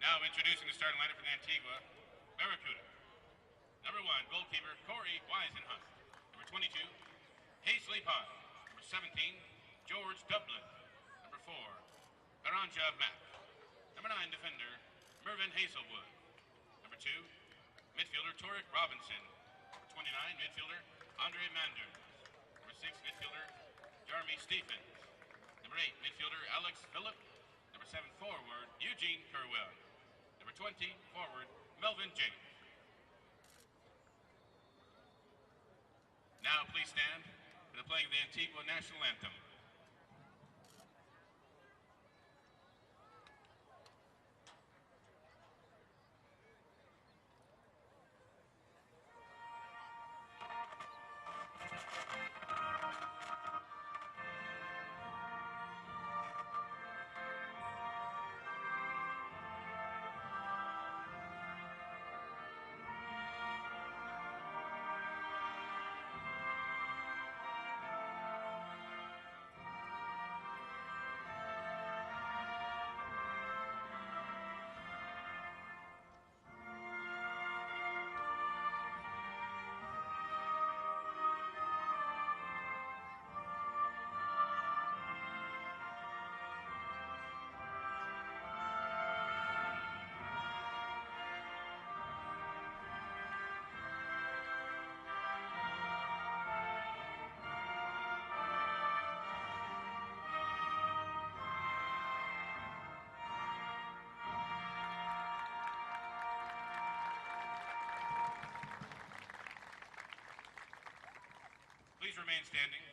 Now introducing the starting lineup for the Antigua Barracudas. Number 1, goalkeeper Corey Weisenhunt. Number 22, Paisley Pye. Number 17, George Dublin. Number 4, Aranja Mack. Number 9, defender Mervyn Hazelwood. Number 2, midfielder Torek Robinson. Number 29, midfielder Andre Manders. Number 6, midfielder Jeremy Stephens. Number 8, midfielder Alex Phillip. Number 7, forward Eugene Kerwell. Number 20, forward Melvin James. Now please stand for the playing of the Antigua National Anthem. Please remain standing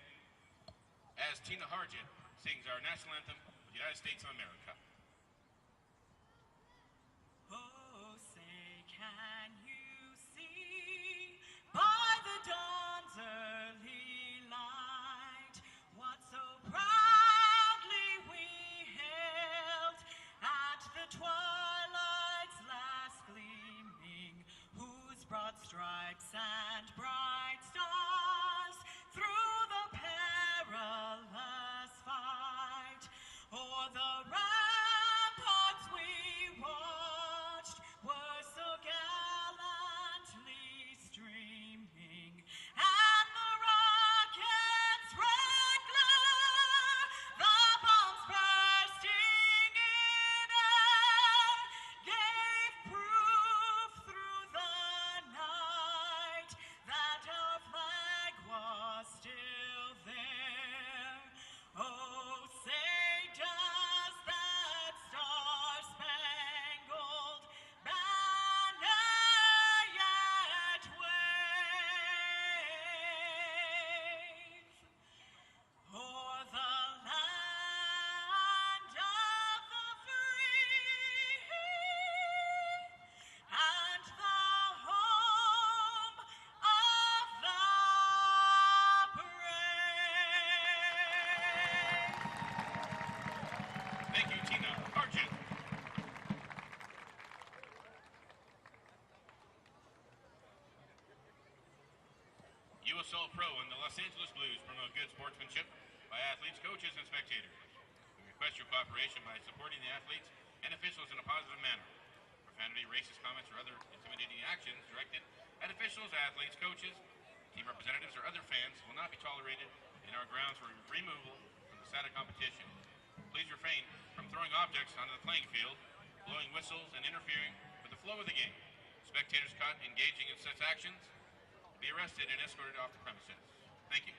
as Tina Hargett sings our national anthem of the United States of America. Oh, say, can you see by the dawn's early light what so proudly we hailed at the twilight's last gleaming, whose broad stripes and bright stars through the perilous fight o'er the ramparts we watched were so gallantly streaming, and the rocket's red glare, the bombs bursting in air, gave proof through the night that our flag was still there. Oh, say does that star-spangled banner yet wave o'er the land of the free and the home of the brave? Thank you, Tina Hargett. USL Pro and the Los Angeles Blues promote good sportsmanship by athletes, coaches, and spectators. We request your cooperation by supporting the athletes and officials in a positive manner. Profanity, racist comments, or other intimidating actions directed at officials, athletes, coaches, team representatives, or other fans will not be tolerated in our grounds for removal from the SATA competition. Please refrain from throwing objects onto the playing field, blowing whistles, and interfering with the flow of the game. Spectators caught engaging in such actions will be arrested and escorted off the premises. Thank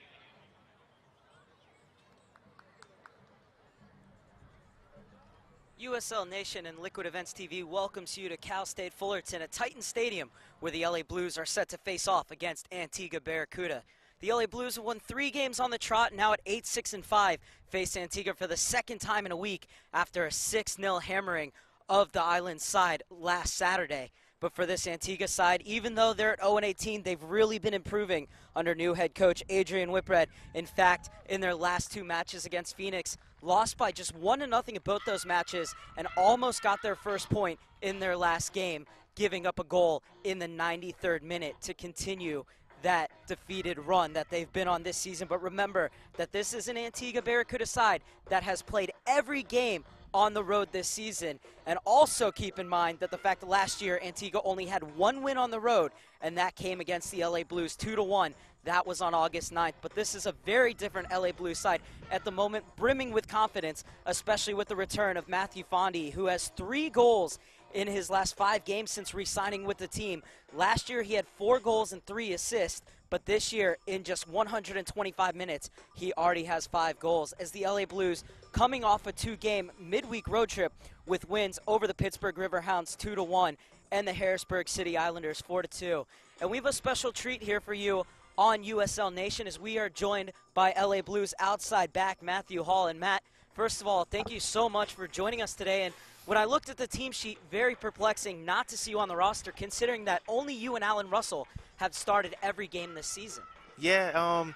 you. USL Nation and Liquid Events TV welcomes you to Cal State Fullerton at Titan Stadium, where the LA Blues are set to face off against Antigua Barracuda. The LA Blues have won 3 games on the trot, now at 8-6-5, face Antigua for the second time in a week after a 6-0 hammering of the island side last Saturday. But for this Antigua side, even though they're at 0-18, they've really been improving under new head coach Adrian Whitbread. In fact, in their last 2 matches against Phoenix, lost by just 1-0 in both those matches and almost got their first point in their last game, giving up a goal in the 93rd minute to continue that defeated run that they've been on this season. But remember that this is an Antigua Barracuda side that has played every game on the road this season. And also keep in mind that the fact that last year Antigua only had one win on the road, and that came against the LA Blues 2-1. That was on August 9th. But this is a very different LA Blues side at the moment, brimming with confidence, especially with the return of Matthew Fondy, who has 3 goals in his last 5 games since re-signing with the team. Last year he had 4 goals and 3 assists, but this year in just 125 minutes he already has 5 goals, as the LA Blues coming off a 2-game midweek road trip with wins over the Pittsburgh Riverhounds 2-1 and the Harrisburg City Islanders 4-2. And we have a special treat here for you on USL Nation as we are joined by LA Blues outside back Matthew Hall. And Matt, first of all, thank you so much for joining us today. And when I looked at the team sheet, very perplexing not to see you on the roster, considering that only you and Alan Russell have started every game this season. Yeah,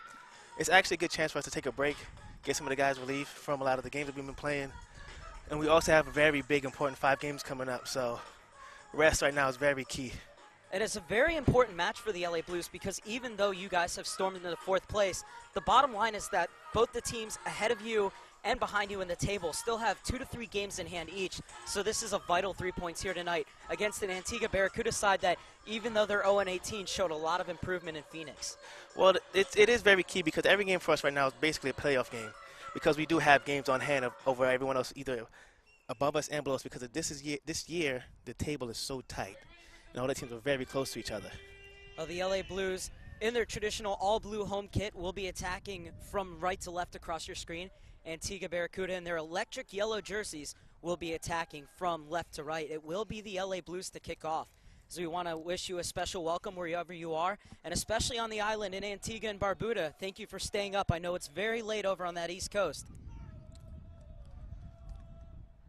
it's actually a good chance for us to take a break, get some of the guys relief from a lot of the games that we've been playing. And we also have a very big, important 5 games coming up, so rest right now is very key. It is a very important match for the LA Blues because even though you guys have stormed into the 4th place, the bottom line is that both the teams ahead of you and behind you in the table still have 2 to 3 games in hand each. So this is a vital 3 points here tonight against an Antigua Barracuda side that, even though they're 0-18, showed a lot of improvement in Phoenix. Well, it is very key because every game for us right now is basically a playoff game because we do have games on hand over everyone else, either above us and below us, because this year the table is so tight and all the teams are very close to each other. Well, the LA Blues, in their traditional all-blue home kit, will be attacking from right to left across your screen. Antigua Barracuda in their electric yellow jerseys will be attacking from left to right. It will be the LA Blues to kick off. So we want to wish you a special welcome wherever you are, and especially on the island in Antigua and Barbuda. Thank you for staying up. I know it's very late over on that East Coast.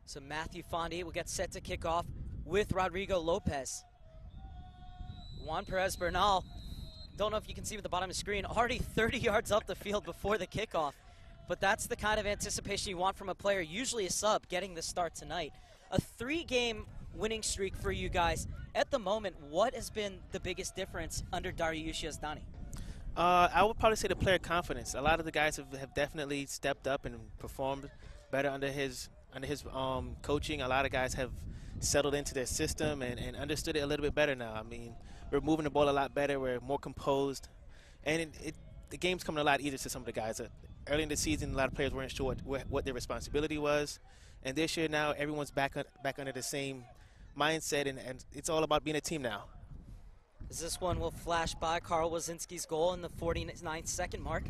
So Matthew Fondy will get set to kick off with Rodrigo Lopez. Juan Perez Bernal, don't know if you can see at the bottom of the screen, already 30 yards up the field before the kickoff. But that's the kind of anticipation you want from a player, usually a sub, getting the start tonight. A 3-game winning streak for you guys. At the moment, what has been the biggest difference under Dariush Yazdani? I would probably say the player confidence. A lot of the guys have definitely stepped up and performed better under his coaching. A lot of guys have settled into their system and understood it a little bit better now. I mean, we're moving the ball a lot better. We're more composed. And the game's coming a lot easier to some of the guys. Early in the season, a lot of players weren't sure what their responsibility was. And this year now, everyone's back under the same mindset, and it's all about being a team now. As this one will flash by Carl Wazinski's goal in the 49th second mark.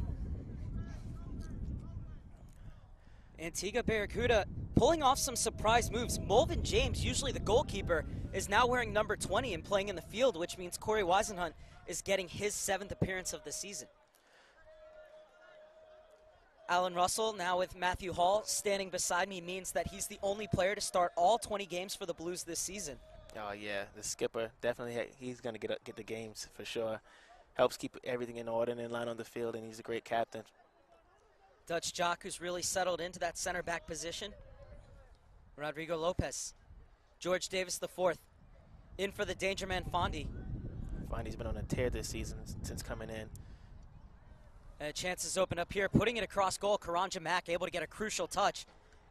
Antigua Barracuda pulling off some surprise moves. Mulvin James, usually the goalkeeper, is now wearing number 20 and playing in the field, which means Corey Weisenhunt is getting his 7th appearance of the season. Alan Russell, now with Matthew Hall standing beside me, means that he's the only player to start all 20 games for the Blues this season. Oh, yeah, the skipper, definitely, he's going to get the games for sure. Helps keep everything in order and in line on the field, and he's a great captain. Dutch Jock, who's really settled into that center back position. Rodrigo Lopez. George Davis IV in for the danger man Fondy. Fondy's been on a tear this season since coming in. And chances open up here, putting it across goal. Karanja Mack able to get a crucial touch.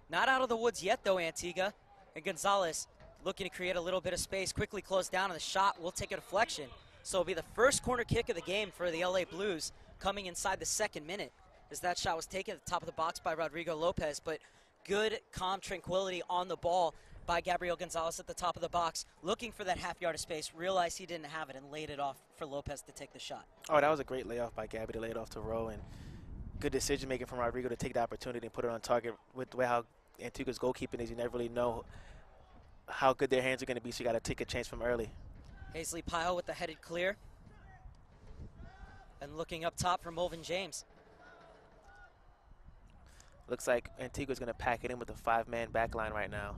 Not out of the woods yet, though, Antigua. And Gonzalez looking to create a little bit of space, quickly close down, and the shot will take a deflection. So it'll be the first corner kick of the game for the LA Blues coming inside the 2nd minute, as that shot was taken at the top of the box by Rodrigo Lopez. But good, calm tranquility on the ball by Gabriel Gonzalez at the top of the box, looking for that half yard of space, realized he didn't have it, and laid it off for Lopez to take the shot. Oh, that was a great layoff by Gabby to lay it off to Rowe, and good decision-making from Rodrigo to take the opportunity and put it on target. With the way how Antigua's goalkeeping is, you never really know how good their hands are going to be, so you got to take a chance from early. Hazley Pyle with the headed clear. And looking up top for Mulvin James. Looks like Antigua's going to pack it in with a 5-man back line right now.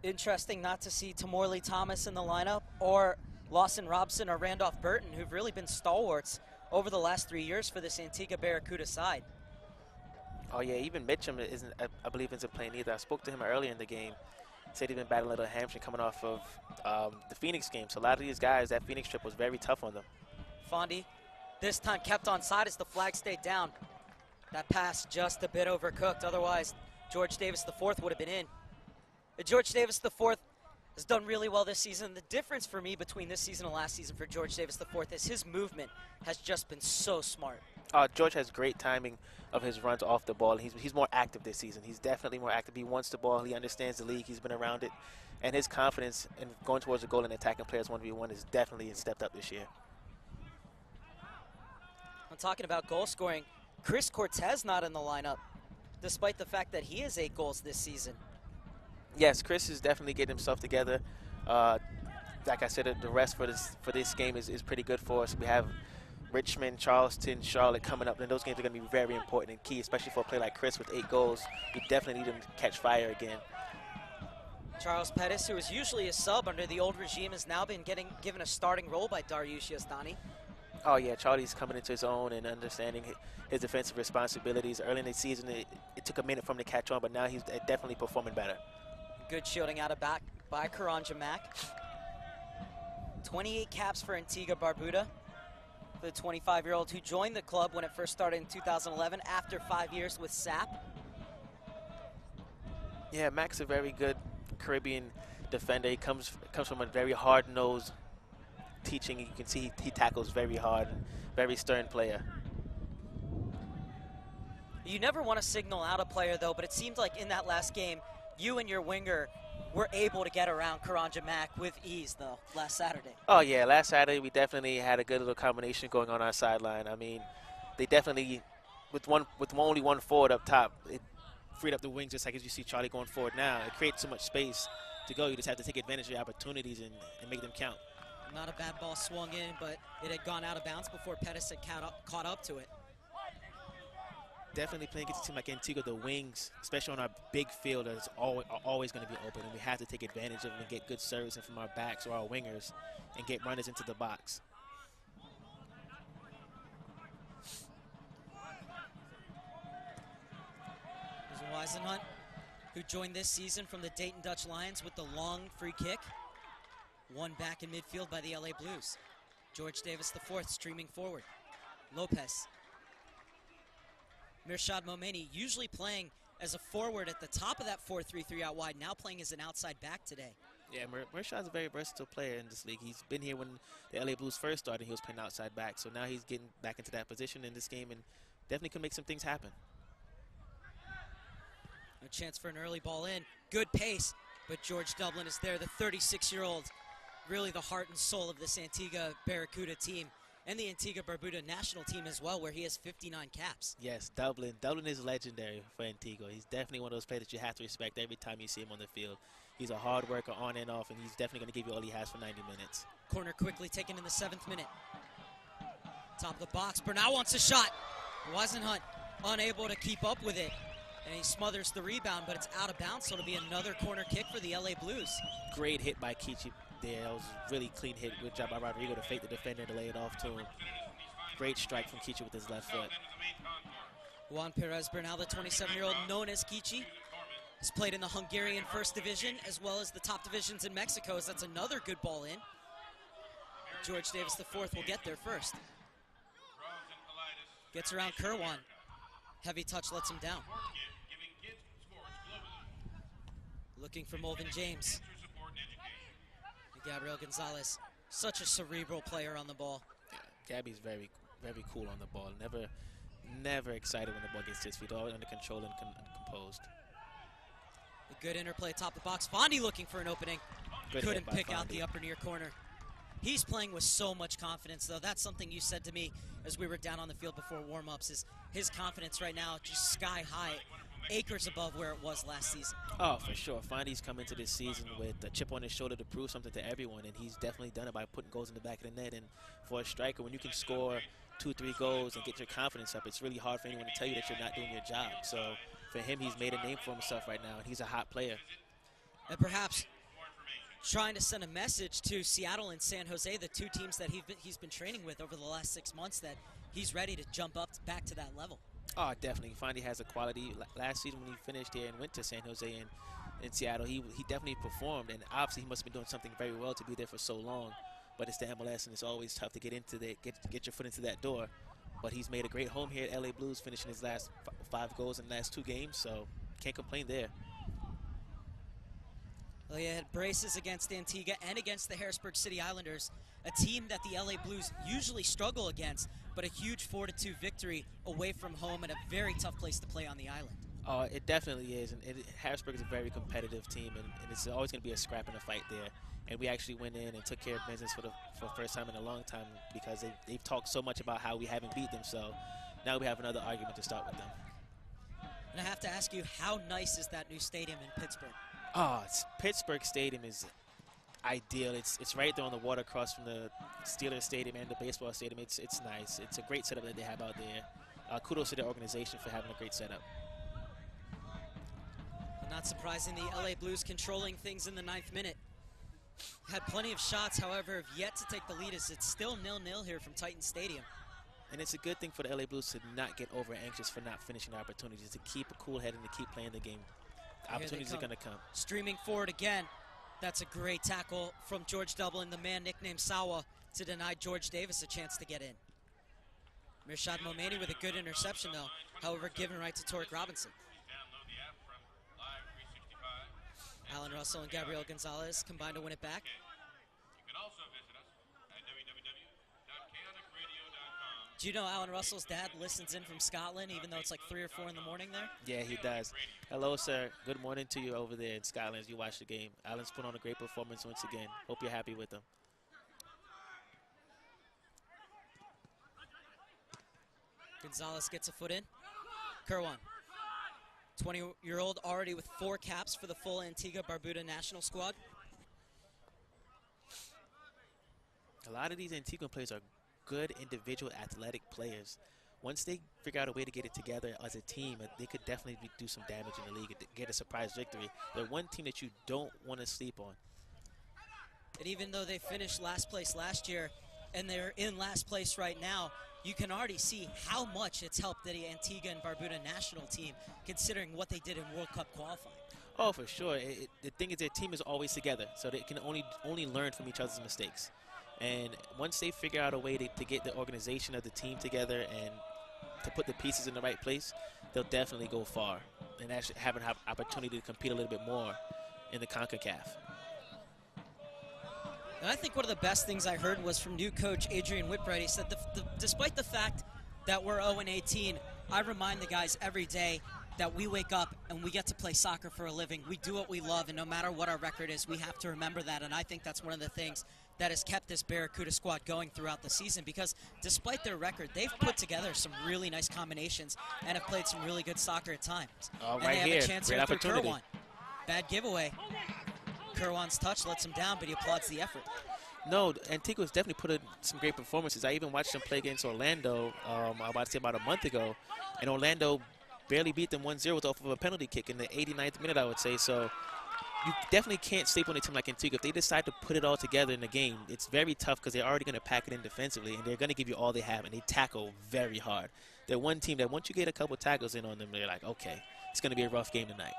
Interesting not to see Tamorley Thomas in the lineup, or Lawson Robson or Randolph Burton, who've really been stalwarts over the last 3 years for this Antigua Barracuda side. Oh yeah, even Mitchum isn't, I believe, isn't playing either. I spoke to him earlier in the game. Said he'd been battling a little hamstring coming off of the Phoenix game. So a lot of these guys, that Phoenix trip was very tough on them. Fondy this time kept on side as the flag stayed down. That pass just a bit overcooked. Otherwise, George Davis IV would have been in. George Davis IV has done really well this season. The difference for me between this season and last season for George Davis IV is his movement has just been so smart. George has great timing of his runs off the ball. He's more active this season. He's definitely more active. He wants the ball. He understands the league. He's been around it. And his confidence in going towards the goal and attacking players 1v1 is definitely stepped up this year. I'm talking about goal scoring. Chris Cortez not in the lineup, despite the fact that he has 8 goals this season. Yes, Chris is definitely getting himself together. Like I said, the rest for this game is pretty good for us. We have Richmond, Charleston, Charlotte coming up, and those games are going to be very important and key, especially for a player like Chris with 8 goals. We definitely need him to catch fire again. Charles Pettis, who was usually a sub under the old regime, has now been given a starting role by Dariush Yazdani. Oh, yeah, Charlie's coming into his own and understanding his defensive responsibilities. Early in the season, it took a minute for him to catch on, but now he's definitely performing better. Good shielding out of back by Karanja Mack. 28 caps for Antigua Barbuda, the 25-year-old who joined the club when it first started in 2011 after 5 years with SAP. Yeah, Mack's a very good Caribbean defender. He comes from a very hard-nosed teaching. You can see he tackles very hard, very stern player. You never want to signal out a player, though, but it seemed like in that last game, you and your winger were able to get around Karanja Mack with ease, though, last Saturday. Oh, yeah, last Saturday we definitely had a good little combination going on our sideline. I mean, they definitely, with only one forward up top, it freed up the wings, just like as you see Charlie going forward now. It creates so much space to go. You just have to take advantage of your opportunities and make them count. Not a bad ball swung in, but it had gone out of bounds before Pettis had caught up to it. Definitely playing against a team like Antigua, the wings, especially on our big field, are always going to be open, and we have to take advantage of them and get good service in from our backs or our wingers and get runners into the box. There's Weisenhunt, who joined this season from the Dayton Dutch Lions with the long free kick. Won back in midfield by the LA Blues. George Davis IV streaming forward. Lopez. Mirshad Momeni, usually playing as a forward at the top of that 4-3-3 out wide, now playing as an outside back today. Yeah, Mirshad's a very versatile player in this league. He's been here when the LA Blues first started. He was playing outside back, so now he's getting back into that position in this game and definitely can make some things happen. A chance for an early ball in. Good pace, but George Dublin is there, the 36-year-old, really the heart and soul of this Antigua Barracuda team. And the Antigua Barbuda national team as well, where he has 59 caps. Yes, Dublin. Dublin is legendary for Antigua. He's definitely one of those players that you have to respect every time you see him on the field. He's a hard worker on and off, and he's definitely going to give you all he has for 90 minutes. Corner quickly taken in the 7th minute. Top of the box. Bernal wants a shot. Weisenhunt unable to keep up with it. And he smothers the rebound, but it's out of bounds, so it'll be another corner kick for the LA Blues. Great hit by Kichi there. That was a really clean hit. Good job by Rodrigo to fake the defender to lay it off to him. Great strike from Kichi with his left foot. Juan Perez Bernal, the 27-year-old, known as Kichi, has played in the Hungarian First Division as well as the top divisions in Mexico. As that's another good ball in. George Davis IV will get there first. Gets around Kerwan. Heavy touch lets him down. Looking for Mulvin James. And Gabriel Gonzalez, such a cerebral player on the ball. Yeah, Gabby's very, very cool on the ball. Never excited when the ball gets to his feet. Always under control and composed. A good interplay top the box. Fondi looking for an opening. Good Couldn't pick Fondi out the upper near corner. He's playing with so much confidence, though. That's something you said to me as we were down on the field before warm-ups, is his confidence right now just sky high, acres above where it was last season. Oh, for sure. Fondy's come into this season with a chip on his shoulder to prove something to everyone, and he's definitely done it by putting goals in the back of the net. And for a striker, when you can score 2-3 goals and get your confidence up, it's really hard for anyone to tell you that you're not doing your job. So for him, he's made a name for himself right now, and he's a hot player. And perhaps trying to send a message to Seattle and San Jose, the two teams that he's been training with over the last 6 months, that he's ready to jump up back to that level. Oh, definitely. Fondy has a quality. Last season when he finished here and went to San Jose and in Seattle, he definitely performed, and obviously he must have been doing something very well to be there for so long. But it's the MLS, and it's always tough to get into get your foot into that door. but he's made a great home here at LA Blues, finishing his last 5 goals in the last 2 games, so can't complain there. Well, he had braces against Antigua and against the Harrisburg City Islanders, a team that the LA Blues usually struggle against, but a huge 4-2 victory away from home and a very tough place to play on the island. Oh, it definitely is, and Harrisburg is a very competitive team, and it's always going to be a scrap and a fight there. And we actually went in and took care of business for the first time in a long time, because they've talked so much about how we haven't beat them, so now we have another argument to start with them. And I have to ask you, how nice is that new stadium in Pittsburgh? Oh, Pittsburgh Stadium is ideal. It's right there on the water across from the Steelers Stadium and the baseball stadium. It's nice. It's a great setup that they have out there. Kudos to the organization for having a great setup. Not surprising, the LA Blues controlling things in the 9th minute. Had plenty of shots, however, have yet to take the lead as it's still 0-0 here from Titan Stadium. And it's a good thing for the LA Blues to not get over anxious for not finishing opportunities, to keep a cool head and to keep playing the game. Opportunities are going to come. Streaming forward again. That's a great tackle from George Dublin, the man nicknamed Sawa, to deny George Davis a chance to get in. Mirshad Momeni with a good interception, though, however, given right to Torek Robinson. Alan Russell and Gabriel Gonzalez combined to win it back. You can also visit us at www.chaoticradio.com. Do you know Alan Russell's dad listens in from Scotland, even though it's like 3 or 4 in the morning there? Yeah, he does. Hello, sir. Good morning to you over there in Scotland as you watch the game. Alan's put on a great performance once again. Hope you're happy with him. Gonzalez gets a foot in. Kerwan, 20-year-old, already with 4 caps for the full Antigua Barbuda national squad. A lot of these Antigua players are good individual athletic players. Once they figure out a way to get it together as a team, they could definitely do some damage in the league and get a surprise victory. They're one team that you don't want to sleep on. And even though they finished last place last year and they're in last place right now, you can already see how much it's helped the Antigua and Barbuda national team, considering what they did in World Cup qualifying. Oh, for sure. The thing is, their team is always together, so they can only learn from each other's mistakes. And once they figure out a way to get the organization of the team together and to put the pieces in the right place, they'll definitely go far and actually have an opportunity to compete a little bit more in the CONCACAF. And I think one of the best things I heard was from new coach Adrian Whitbright. He said, despite the fact that we're 0-18, I remind the guys every day that we wake up and we get to play soccer for a living. We do what we love, and no matter what our record is, we have to remember that. And I think that's one of the things that has kept this Barracuda squad going throughout the season, because despite their record, they've put together some really nice combinations and have played some really good soccer at times. Oh, and right they have here. a chance Great here through opportunity. Kerwan. Bad giveaway. Kerwan's touch lets him down, but he applauds the effort. No, Antigua's definitely put in some great performances. I even watched them play against Orlando, about a month ago, and Orlando barely beat them 1-0 off of a penalty kick in the 89th minute, I would say. So you definitely can't sleep on a team like Antigua. If they decide to put it all together in the game, it's very tough because they're already going to pack it in defensively, and they're going to give you all they have, and they tackle very hard. They're one team that once you get a couple tackles in on them, they're like, okay, it's going to be a rough game tonight.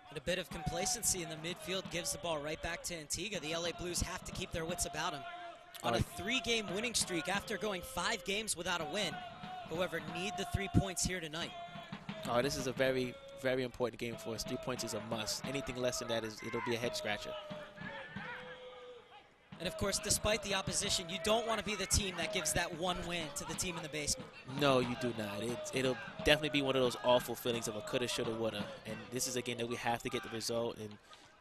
And a bit of complacency in the midfield gives the ball right back to Antigua. The LA Blues have to keep their wits about them. On a 3-game winning streak after going 5 games without a win, however, need the 3 points here tonight. Oh, this is a very, very important game for us. 3 points is a must. Anything less than that, it'll be a head-scratcher. And, of course, despite the opposition, you don't want to be the team that gives that one win to the team in the basement. No, you do not. It'll definitely be one of those awful feelings of a coulda, shoulda, woulda. And this is a game that we have to get the result and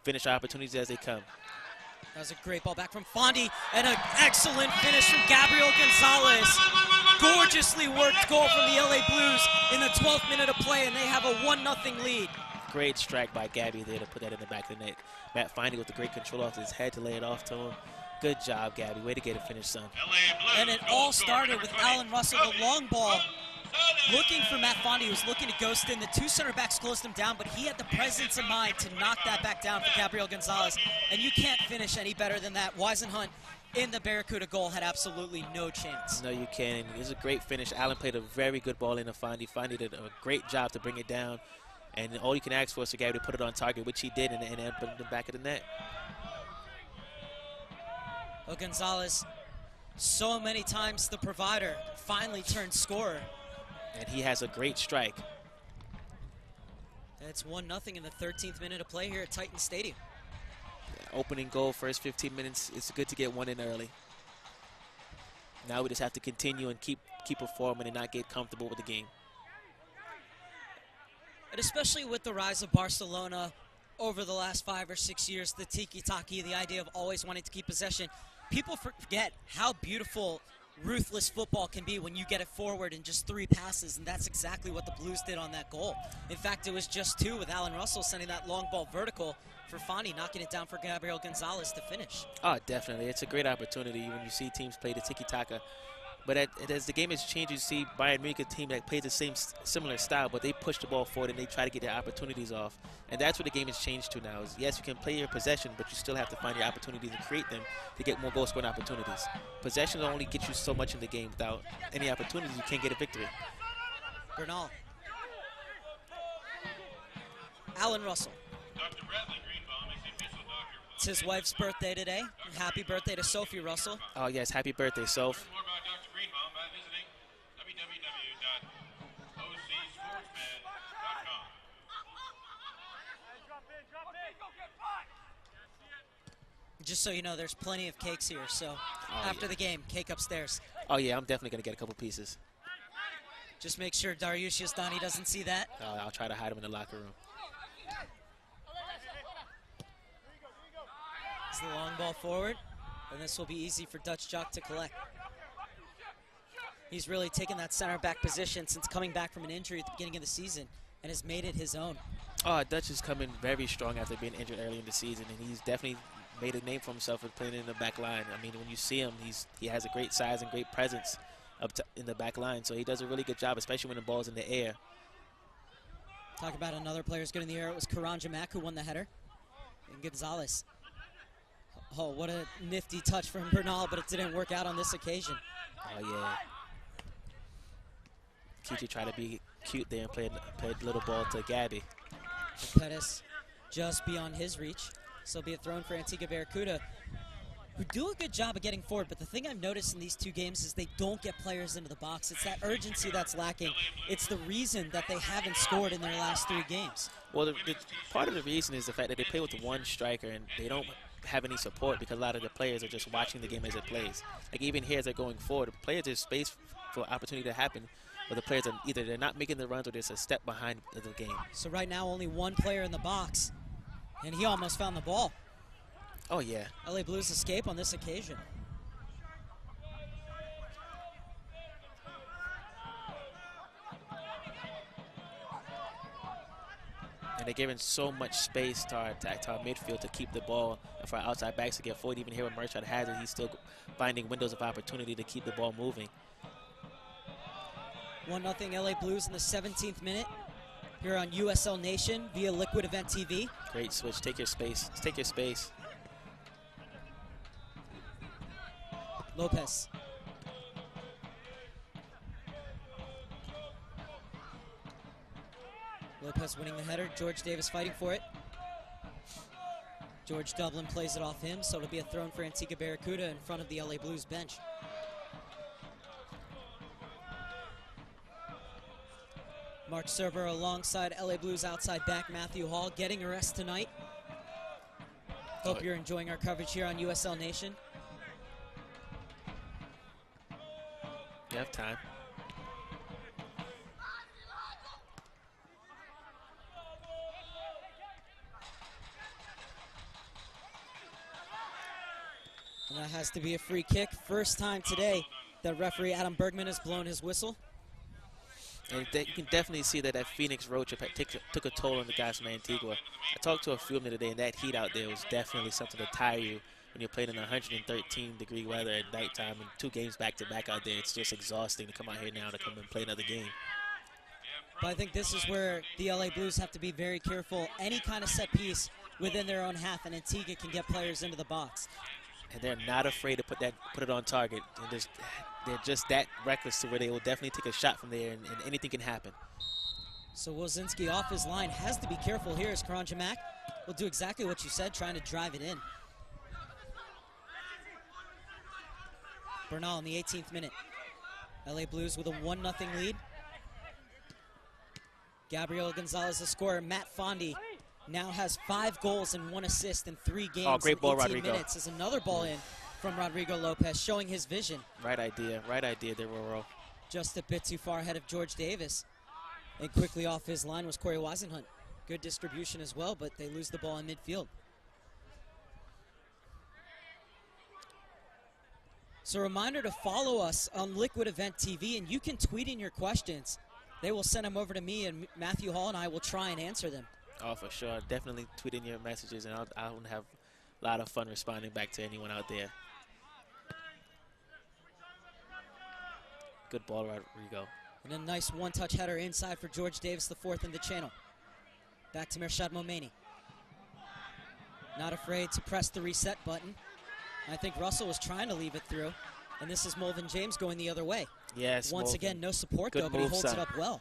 finish our opportunities as they come. That was a great ball back from Fondi, and an excellent finish from Gabriel Gonzalez. Gorgeously worked goal from the LA Blues in the 12th minute of play, and they have a 1-0 lead. Great strike by Gabby there to put that in the back of the net. Matt Fondi with the great control off his head to lay it off to him. Good job, Gabby. Way to get it finished, son. And it all started with Alan Russell, the long ball, looking for Matt Fondi, who was looking to ghost in. The 2 center backs closed him down, but he had the presence of mind to knock that back down for Gabriel Gonzalez. And you can't finish any better than that. Weisenhunt in the Barracuda goal had absolutely no chance. No, you can't. It was a great finish. Allen played a very good ball into Fondi. Fondi did a great job to bring it down. And all you can ask for is for Gabby to put it on target, which he did, and put it in the back of the net. Well, Gonzalez So many times the provider finally turned scorer. And he has a great strike. And it's 1-0 in the 13th minute of play here at Titan Stadium. Yeah, opening goal, first 15 minutes, it's good to get one in early. Now we just have to continue and keep performing and not get comfortable with the game. And especially with the rise of Barcelona over the last 5 or 6 years, the tiki-taki, the idea of always wanting to keep possession, people forget how beautiful ruthless football can be when you get it forward in just 3 passes, and that's exactly what the Blues did on that goal. In fact, it was just 2 with Alan Russell sending that long ball vertical for Fani, knocking it down for Gabriel Gonzalez to finish. Oh, definitely. It's a great opportunity when you see teams play the tiki-taka. But as the game has changed, you see Bayern Munich, a team that plays the similar style, but they push the ball forward and they try to get their opportunities off. And that's what the game has changed to now. Is yes, you can play your possession, but you still have to find your opportunities and create them to get more goal-scoring opportunities. Possession will only get you so much in the game. Without any opportunities, you can't get a victory. Bernal. Alan Russell. Dr. Bradley Greenbaum is the official doctor for It's his wife's birthday today. Happy birthday to Sophie Russell. Oh, yes, happy birthday, Soph. More about Dr. Greenbaum by visiting www.ocsportsmed.com. Just so you know, there's plenty of cakes here, so after the game, cake upstairs. Oh, yeah, I'm definitely going to get a couple pieces. Just make sure Dariush Yazdani doesn't see that. I'll try to hide them in the locker room. It's the long ball forward, and this will be easy for Dutch Jock to collect. He's really taken that center back position since coming back from an injury at the beginning of the season and has made it his own. Oh, Dutch is coming very strong after being injured early in the season, and he's definitely made a name for himself with playing in the back line. I mean, when you see him, he has a great size and great presence in the back line, so he does a really good job, especially when the ball's in the air. Talk about another player who's good in the air. It was Karan Jamak who won the header. And Gonzalez. Oh, what a nifty touch from Bernal, but it didn't work out on this occasion. Oh, yeah. Kichi tried to be cute there and played a little ball to Gabby. Pettis just beyond his reach. So it'll be a throw for Antigua Barracuda, who do a good job of getting forward, but the thing I've noticed in these 2 games is they don't get players into the box. It's that urgency that's lacking. It's the reason that they haven't scored in their last 3 games. Well, part of the reason is the fact that they play with 1 striker and they don't have any support because a lot of the players are just watching the game as it plays. Like even here as they're going forward, the players, there's space for opportunity to happen, but the players are either they're not making the runs or there's a step behind the game. So right now only 1 player in the box, and he almost found the ball. Oh, yeah. LA Blues escape on this occasion. And they're giving so much space to our midfield to keep the ball and for our outside backs to get forward. Even here when Merchant has it, he's still finding windows of opportunity to keep the ball moving. 1-0 LA Blues in the 17th minute here on USL Nation via Liquid Event TV. Great switch. Take your space. Just take your space. Lopez. Lopez winning the header. George Davis fighting for it. George Dublin plays it off him, so it'll be a throw for Antigua Barracuda in front of the LA Blues bench. Mark Server alongside LA Blues outside back Matthew Hall getting a rest tonight. Hope you're enjoying our coverage here on USL Nation. You have time. And that has to be a free kick. First time today that referee Adam Bergman has blown his whistle. And you can definitely see that Phoenix road trip took a toll on the guys from Antigua. I talked to a few of them today, and that heat out there was definitely something to tire you when you're playing in 113-degree weather at nighttime and 2 games back-to-back out there. It's just exhausting to come out here now to come and play another game. But I think this is where the LA Blues have to be very careful. Any kind of set piece within their own half, and Antigua can get players into the box. And they're not afraid to put it on target. And they're just that reckless to where they will definitely take a shot from there, and anything can happen. So Wozinski off his line has to be careful here as Karan Jamak will do exactly what you said, trying to drive it in. Bernal in the 18th minute. LA Blues with a 1-0 lead. Gabriel Gonzalez the scorer. Matt Fondy now has 5 goals and 1 assist in 3 games great in ball, 18 Rodrigo. minutes. As another ball in from Rodrigo Lopez, showing his vision. Right idea there, Roro. Just a bit too far ahead of George Davis. And quickly off his line was Corey Weisenhunt. Good distribution as well, but they lose the ball in midfield. So a reminder to follow us on Liquid Event TV, and you can tweet in your questions. They will send them over to me, and Matthew Hall and I will try and answer them. Oh, for sure. Definitely tweet in your messages, and I'll have a lot of fun responding back to anyone out there. Good ball, Rodrigo. And a nice one-touch header inside for George Davis, the 4th in the channel. Back to Mirshad Momeni. Not afraid to press the reset button. I think Russell was trying to leave it through. And this is Mulvin James going the other way. Yes, Once Mulvin. again, no support, Good though, but he move, holds son. it up well.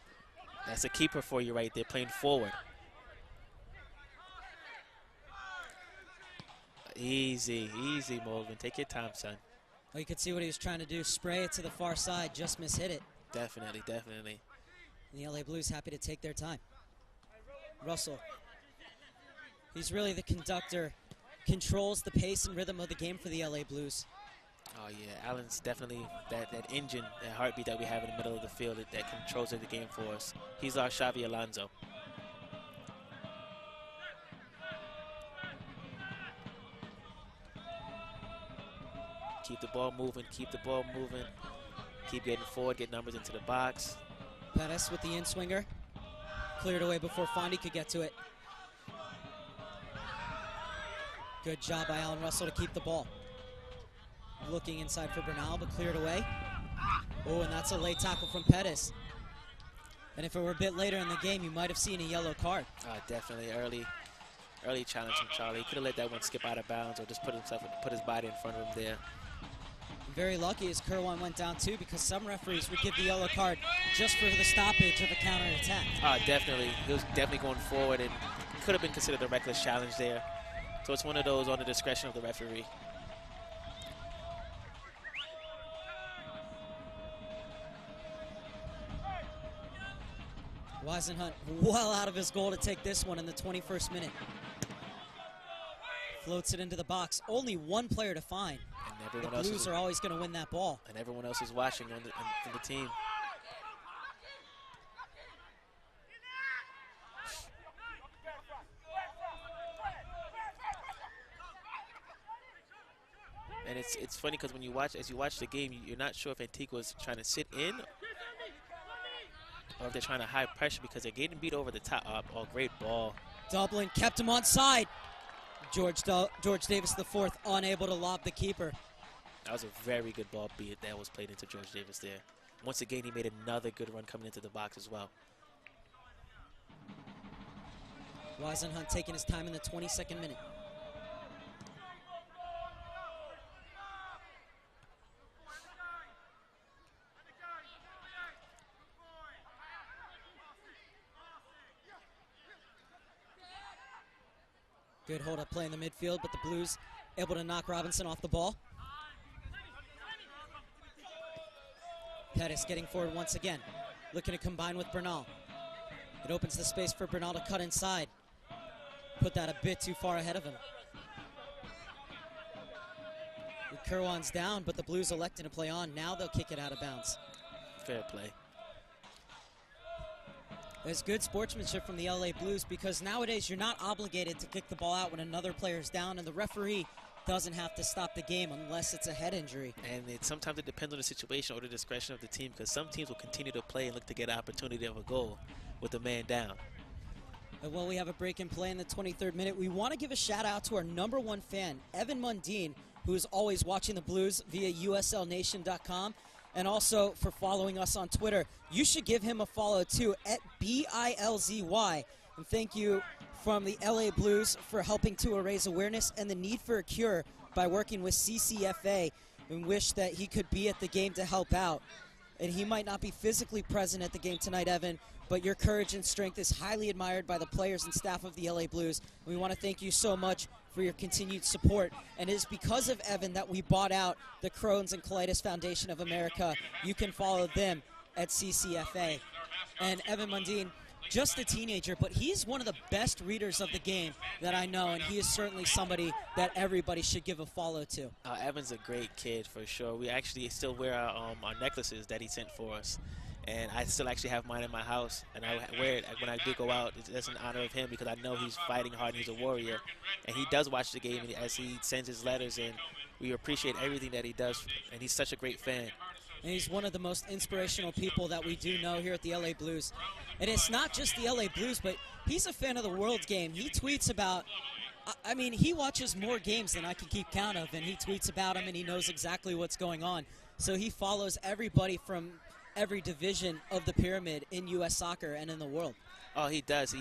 That's a keeper for you right there, playing forward. Easy, easy, Mulvin. Take your time, son. Oh, you could see what he was trying to do. Spray it to the far side, just mishit it. Definitely. And the LA Blues happy to take their time. Russell. He's really the conductor. Controls the pace and rhythm of the game for the LA Blues. Oh, yeah. Allen's definitely that engine, that heartbeat that we have in the middle of the field that controls the game for us. He's our Xavi Alonso. Keep the ball moving, keep getting forward, get numbers into the box. Pettis with the in-swinger. Cleared away before Fondy could get to it. Good job by Alan Russell to keep the ball. Looking inside for Bernal, but cleared away. Oh, and that's a late tackle from Pettis. And if it were a bit later in the game, you might have seen a yellow card. Definitely early challenge from Charlie. He could have let that one skip out of bounds or just put his body in front of him there. Very lucky as Kerwan went down too, because some referees would give the yellow card just for the stoppage of a counterattack. Definitely. He was definitely going forward and could have been considered a reckless challenge there. So it's one of those on the discretion of the referee. Weisenhunt well out of his goal to take this one in the 21st minute. Floats it into the box. Only one player to find. And The Blues are always going to win that ball. And everyone else is watching on the team. And it's funny because as you watch the game, you're not sure if Antigua's trying to sit in or if they're trying to high pressure because they're getting beat over the top. Oh, great ball. Dublin kept him on side. George Davis, the 4th, unable to lob the keeper. That was a very good ball beat that was played into George Davis there. Once again, he made another good run coming into the box as well. Weisenhunt taking his time in the 22nd minute. Good hold-up play in the midfield, but the Blues able to knock Robinson off the ball. Pettis getting forward once again, looking to combine with Bernal. It opens the space for Bernal to cut inside. Put that a bit too far ahead of him. Kerwan's down, but the Blues electing to play on. Now they'll kick it out of bounds. Fair play. There's good sportsmanship from the LA Blues because nowadays you're not obligated to kick the ball out when another player's down, and the referee doesn't have to stop the game unless it's a head injury. And sometimes it depends on the situation or the discretion of the team because some teams will continue to play and look to get an opportunity of a goal with a man down. And while we have a break in play in the 23rd minute, we want to give a shout out to our #1 fan, Evan Mundine, who is always watching the Blues via uslnation.com. And also for following us on Twitter. You should give him a follow too at BILZY. And thank you from the LA Blues for helping to raise awareness and the need for a cure by working with CCFA, and wish that he could be at the game to help out. And he might not be physically present at the game tonight, Evan, but your courage and strength is highly admired by the players and staff of the LA Blues. We want to thank you so much for your continued support. And it is because of Evan that we bought out the Crohn's and Colitis Foundation of America. You can follow them at CCFA. And Evan Mundine, just a teenager, but he's one of the best readers of the game that I know, and he is certainly somebody that everybody should give a follow to. Evan's a great kid for sure. We actually still wear our necklaces that he sent for us, and I still actually have mine in my house, and I wear it when I do go out. It's in honor of him because I know he's fighting hard and he's a warrior, and he does watch the game as he sends his letters, and we appreciate everything that he does, and he's such a great fan. And he's one of the most inspirational people that we do know here at the LA Blues. And it's not just the LA Blues, but he's a fan of the World game. He tweets about, I mean, he watches more games than I can keep count of, and he tweets about them, and he knows exactly what's going on. So he follows everybody from every division of the pyramid in U.S. soccer and in the world. Oh, he does.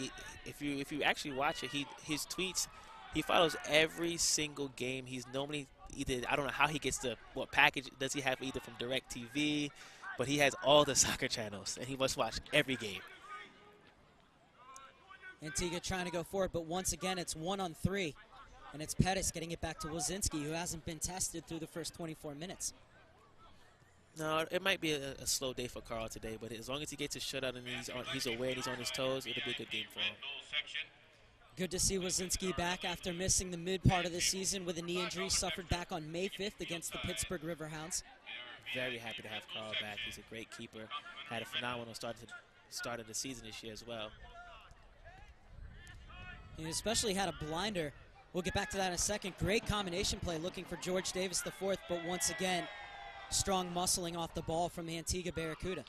If you actually watch it, his tweets, he follows every single game. He's normally either, I don't know how he gets what package does he have either from DirecTV, but he has all the soccer channels, and he must watch every game. Antigua trying to go forward, but once again, it's 1-on-3, and it's Pettis getting it back to Wazinski, who hasn't been tested through the first 24 minutes. No, it might be a slow day for Carl today, but as long as he gets his shutout and he's aware and he's on his toes, it'll be a good game for him. Good to see Wazinski back after missing the mid part of the season with a knee injury suffered back on May 5th against the Pittsburgh Riverhounds. Very happy to have Carl back. He's a great keeper. Had a phenomenal start of the season this year as well. He especially had a blinder. We'll get back to that in a second. Great combination play looking for George Davis IV, but once again, strong muscling off the ball from Antigua Barracuda.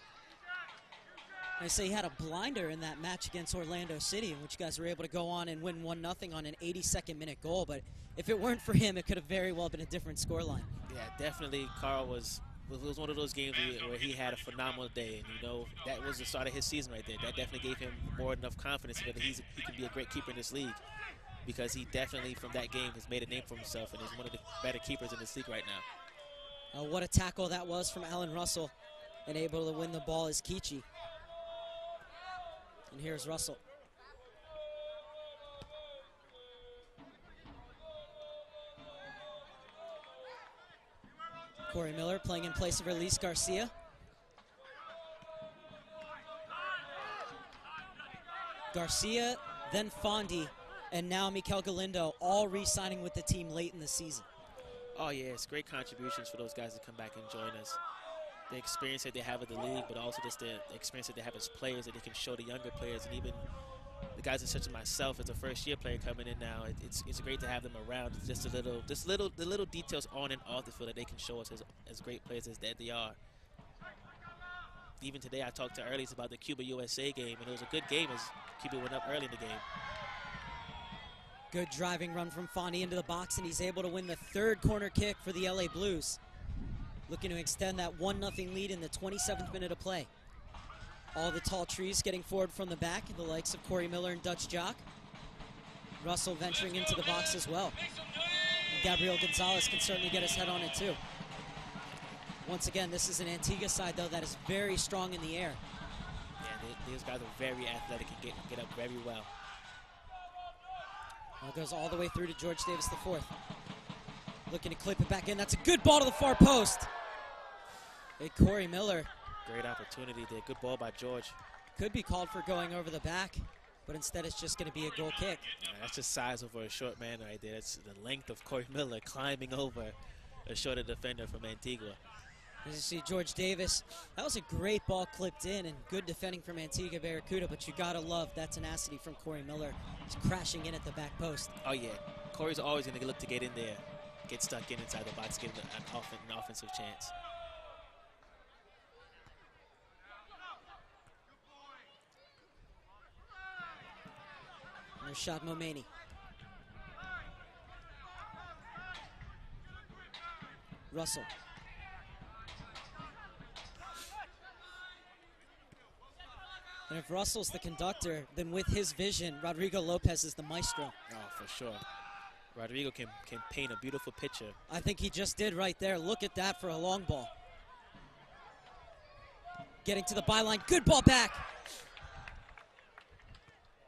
They say he had a blinder in that match against Orlando City, in which you guys were able to go on and win 1-0 on an 82nd minute goal, but if it weren't for him, it could have very well been a different scoreline. Yeah, definitely Carl was one of those games where he had a phenomenal day, and you know, that was the start of his season right there. That definitely gave him more enough confidence that he can be a great keeper in this league, because he definitely, from that game, has made a name for himself and is one of the better keepers in this league right now. What a tackle that was from Alan Russell, and able to win the ball is Kichi. And here's Russell. Corey Miller playing in place of Elise Garcia. Garcia, then Fondi, and now Mikel Galindo, all re-signing with the team late in the season. Oh, yeah, it's great contributions for those guys to come back and join us. The experience that they have in the league, but also just the experience that they have as players that they can show the younger players, and even the guys such as myself as a first-year player coming in now. It's great to have them around. It's the little details on and off the field that they can show us as great players as that they are. Even today, I talked to Earlies about the Cuba-USA game, and it was a good game as Cuba went up early in the game. Good driving run from Fondi into the box, and he's able to win the third corner kick for the LA Blues. Looking to extend that 1-0 lead in the 27th minute of play. All the tall trees getting forward from the back, the likes of Corey Miller and Dutch Jock. Russell venturing into the box as well. And Gabriel Gonzalez can certainly get his head on it too. Once again, this is an Antigua side, though, that is very strong in the air. Yeah, these guys are very athletic and get up very well. It goes all the way through to George Davis IV. Looking to clip it back in. That's a good ball to the far post. Hey, Corey Miller. Great opportunity there. Good ball by George. Could be called for going over the back, but instead it's just going to be a goal kick. Yeah, that's just size over a short man right there. That's the length of Corey Miller climbing over a shorter defender from Antigua. As you see George Davis, that was a great ball clipped in and good defending from Antigua Barracuda, but you got to love that tenacity from Corey Miller. He's crashing in at the back post. Oh, yeah. Corey's always going to look to get in there, get stuck in inside the box, get an offensive chance. Rashad Momeni. Russell. And if Russell's the conductor, then with his vision, Rodrigo Lopez is the maestro. Oh, for sure. Rodrigo can paint a beautiful picture. I think he just did right there. Look at that for a long ball. Getting to the byline. Good ball back.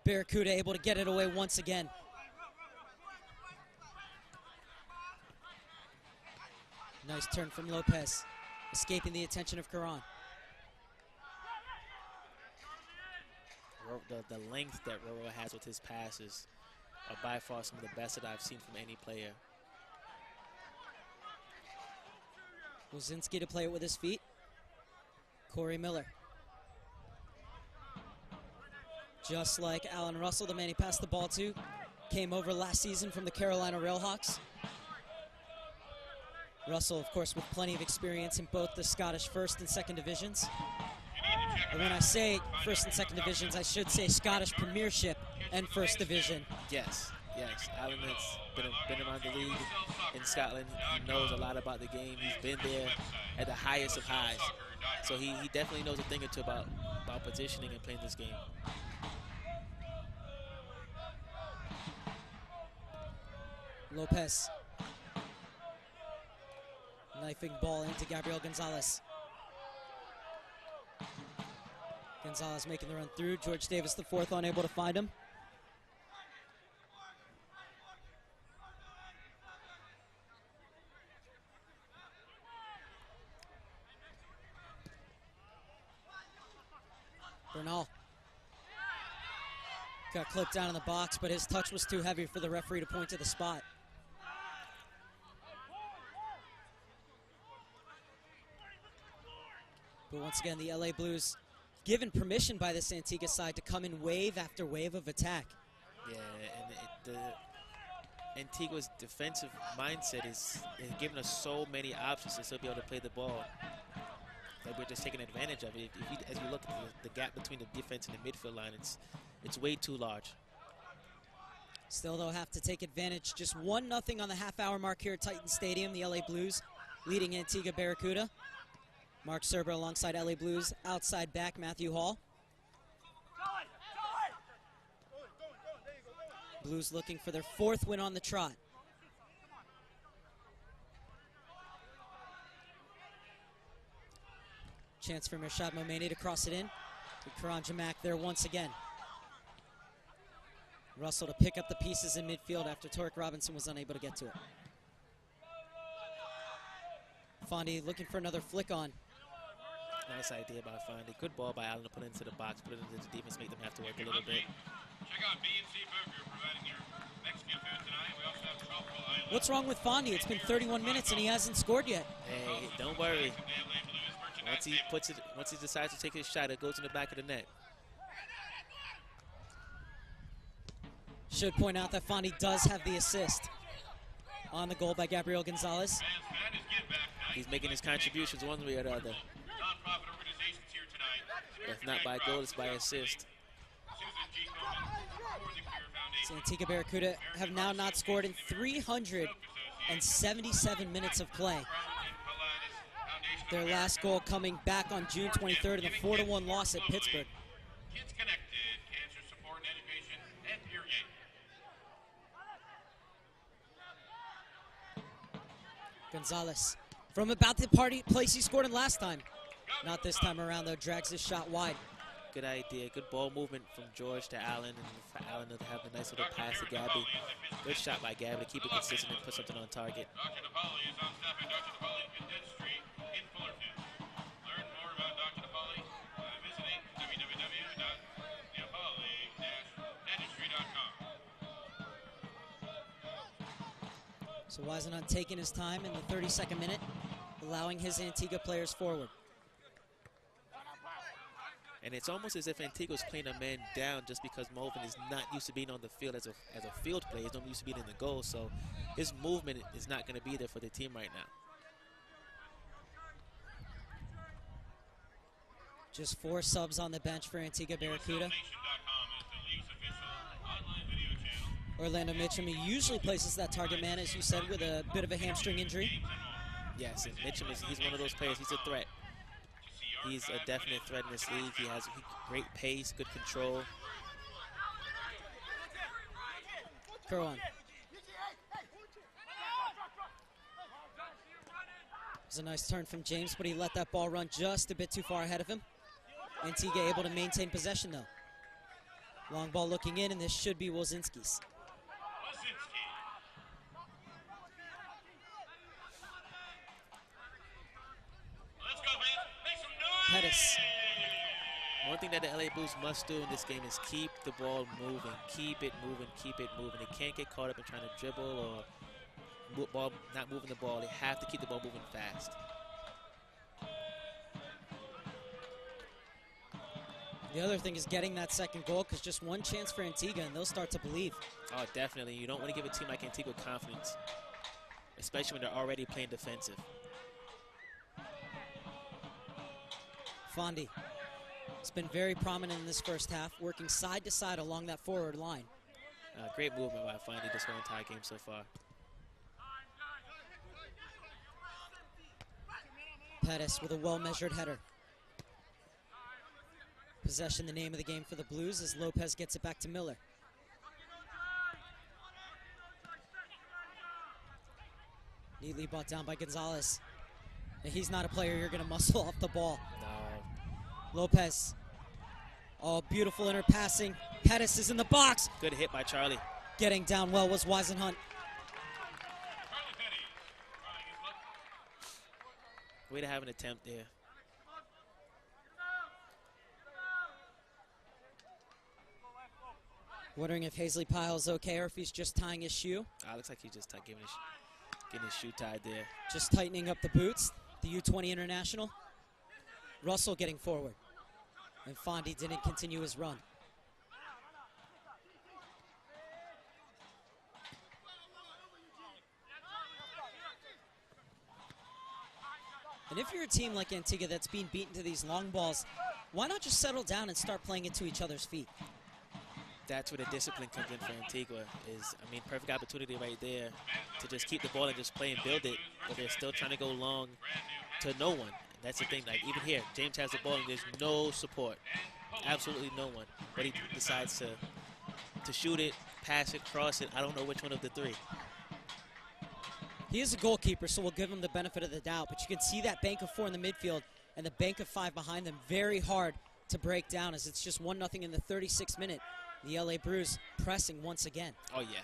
Barracuda able to get it away once again. Nice turn from Lopez, escaping the attention of Caron. The length that Roro has with his passes are by far some of the best that I've seen from any player. Wozinski to play it with his feet. Corey Miller. Just like Alan Russell, the man he passed the ball to, came over last season from the Carolina Railhawks. Russell, of course, with plenty of experience in both the Scottish first and second divisions. And when I say first and second divisions, I should say Scottish Premiership and first division. Yes, yes. Alan has been around the league in Scotland. He knows a lot about the game. He's been there at the highest of highs. So he definitely knows a thing or two about positioning and playing this game. Lopez. Knifing ball into Gabriel Gonzalez. Gonzalez making the run through. George Davis IV unable to find him. Bernal got clipped down in the box, but his touch was too heavy for the referee to point to the spot. But once again, the LA Blues given permission by this Antigua side to come in wave after wave of attack. Yeah, and the Antigua's defensive mindset is giving us so many options to still be able to play the ball that we're just taking advantage of it. As you look at the gap between the defense and the midfield line, it's way too large. Still, they'll have to take advantage. Just 1-0 on the half-hour mark here at Titan Stadium. The LA Blues leading Antigua Barracuda. Mark Serber alongside LA Blues outside back Matthew Hall. Blues looking for their 4th win on the trot. Chance for Mirshad Momeni to cross it in. Karan Jamak there once again. Russell to pick up the pieces in midfield after Torek Robinson was unable to get to it. Fondi looking for another flick on. Nice idea by Fondi. Good ball by Allen to put it into the box, put it into the defense, make them have to work a little bit. Check out B&C Burger, providing your Mexican food tonight. We also have Tropical Island. What's wrong with Fondi? It's been 31 minutes and he hasn't scored yet. Hey, don't worry. Once he decides to take his shot, it goes in the back of the net. Should point out that Fondi does have the assist on the goal by Gabriel Gonzalez. He's making his contributions one way or the other. If not by goal, it's by assist. So Antigua Barracuda have now not scored in 377 minutes of play. Their last goal coming back on June 23rd in the 4-1 loss at Pittsburgh. Kids Connected, cancer support and education at your gate. Gonzalez from about the place he scored in last time. Not this time around, though. Drags his shot wide. Good idea. Good ball movement from George to Allen, and for Allen to have the nice little pass to Gabby. Good shot by Gabby to keep it consistent and put something on target. Dr. DePauli is on staff at Dr. DePauli in Dead Street in Fullerton. Learn more about Dr. DePauli by visiting www.depauli-dentistry.com. So Wisenon taking his time in the 32nd minute, allowing his Antigua players forward. And it's almost as if Antigua's playing a man down just because Mulvin is not used to being on the field as a field player. He's not used to being in the goal, so his movement is not going to be there for the team right now. Just 4 subs on the bench for Antigua Barracuda. Orlando Mitchum, he usually places that target man, as you said, with a bit of a hamstring injury. Yes, and Mitchum he's one of those players. He's a threat. He's a definite threat in this league. He has great pace, good control. Kerwan. It was a nice turn from James, but he let that ball run just a bit too far ahead of him. Antigua able to maintain possession, though. Long ball looking in, and this should be Wozinski's. Pettis. One thing that the LA Blues must do in this game is keep the ball moving. Keep it moving, keep it moving. They can't get caught up in trying to dribble or not moving the ball. They have to keep the ball moving fast. The other thing is getting that second goal, because just one chance for Antigua and they'll start to believe. Oh, definitely. You don't want to give a team like Antigua confidence, especially when they're already playing defensive. Fondi has been very prominent in this first half, working side to side along that forward line. Great movement by Fondi this whole entire game so far. Pettis with a well-measured header. Possession, the name of the game for the Blues, as Lopez gets it back to Miller. Neatly brought down by Gonzalez. And he's not a player you're going to muscle off the ball. No. Lopez. Oh, beautiful inner passing. Pettis is in the box. Good hit by Charlie. Getting down well was Weisenhunt. Way to have an attempt there. Wondering if Hazley Pyle's okay or if he's just tying his shoe. Looks like he's just getting his shoe tied there. Just tightening up the boots. The U20 international. Russell getting forward. And Fondi didn't continue his run. And if you're a team like Antigua that's being beaten to these long balls, why not just settle down and start playing it to each other's feet? That's where the discipline comes in for Antigua. Perfect opportunity right there to just keep the ball and just play and build it, but they're still trying to go long to no one. That's the thing, like even here, James has the ball and there's no support. Absolutely no one. But he decides to shoot it, pass it, cross it. I don't know which one of the three. He is a goalkeeper, so we'll give him the benefit of the doubt, but you can see that bank of four in the midfield and the bank of five behind them very hard to break down, as it's just 1-0 in the 36th minute. The LA Blues pressing once again. Oh, yeah.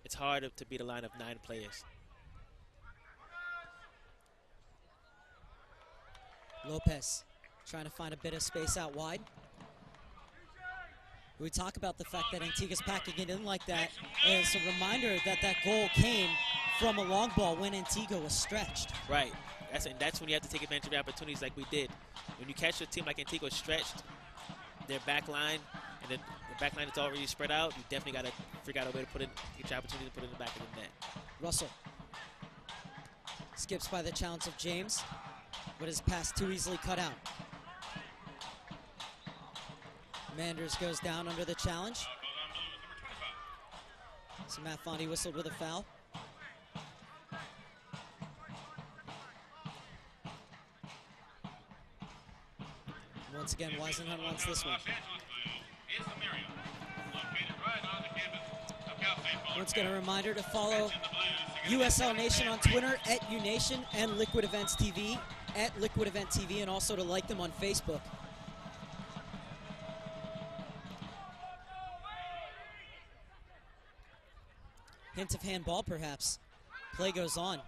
It's hard to beat a line of 9 players. Lopez trying to find a bit of space out wide. We talk about the fact that Antigua's packing it in like that. It's a reminder that that goal came from a long ball when Antigua was stretched. Right. That's when you have to take advantage of the opportunities like we did. When you catch a team like Antigua stretched, their back line, and then the back line is already spread out, you definitely got to figure out a way to get your opportunity to put it in the back of the net. Russell skips by the challenge of James, but his pass too easily cut out. Manders goes down under the challenge. So Matt Fondi whistled with a foul. Once again, Weisenhunt wants this one. Once again, a reminder to follow USL Nation on Twitter @UNation and Liquid Events TV @Liquid Event TV, and also to like them on Facebook. Hint of handball, perhaps. Play goes on,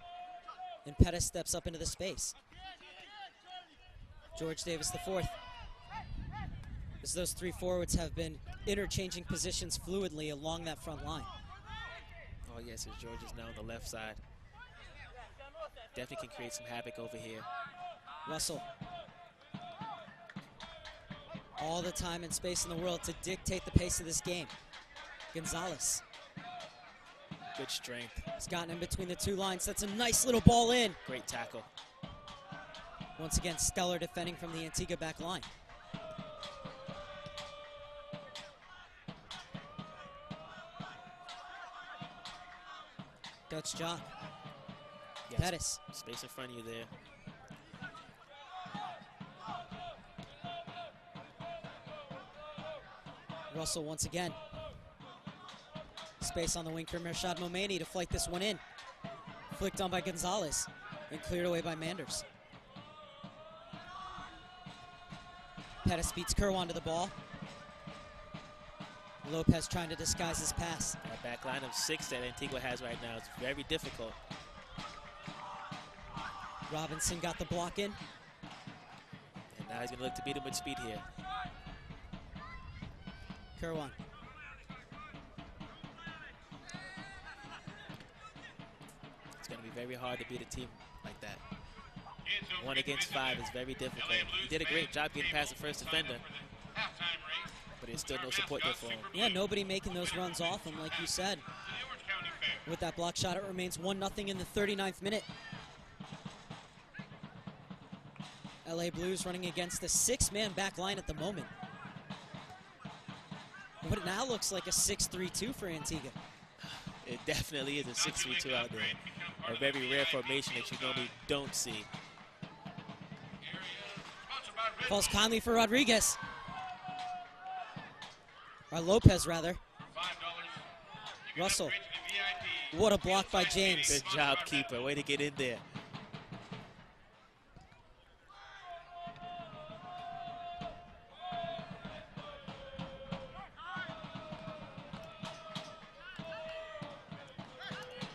and Pettis steps up into the space. George Davis IV. As those three forwards have been interchanging positions fluidly along that front line. Oh, yes, as George is now on the left side. Definitely can create some havoc over here. Russell. All the time and space in the world to dictate the pace of this game. Gonzalez. Good strength. He's gotten in between the two lines. That's a nice little ball in. Great tackle. Once again, stellar defending from the Antigua back line. Dutch job. Yes. Pettis. Space in front of you there. Russell once again. Space on the wing for Mershad Momeni to flight this one in. Flicked on by Gonzalez and cleared away by Manders. Pettis beats Kerwan to the ball. Lopez trying to disguise his pass. That back line of 6 that Antigua has right now is very difficult. Robinson got the block in. And Now he's going to look to beat him with speed here. Kerwan. It's going to be very hard to beat a team like that. 1 against 5 is very difficult. He did a great job getting past the first defender, but there's still no support there for him. Yeah, nobody making those runs off him, like you said. With that block shot, it remains 1-0 in the 39th minute. LA Blues running against the 6-man back line at the moment. But it now looks like a 6-3-2 for Antigua. It definitely is a 6-3-2 out there. A very rare formation that you normally don't see. Falls kindly for Rodriguez. Or Lopez, rather. Russell. What a block by James. Good job, keeper. Way to get in there.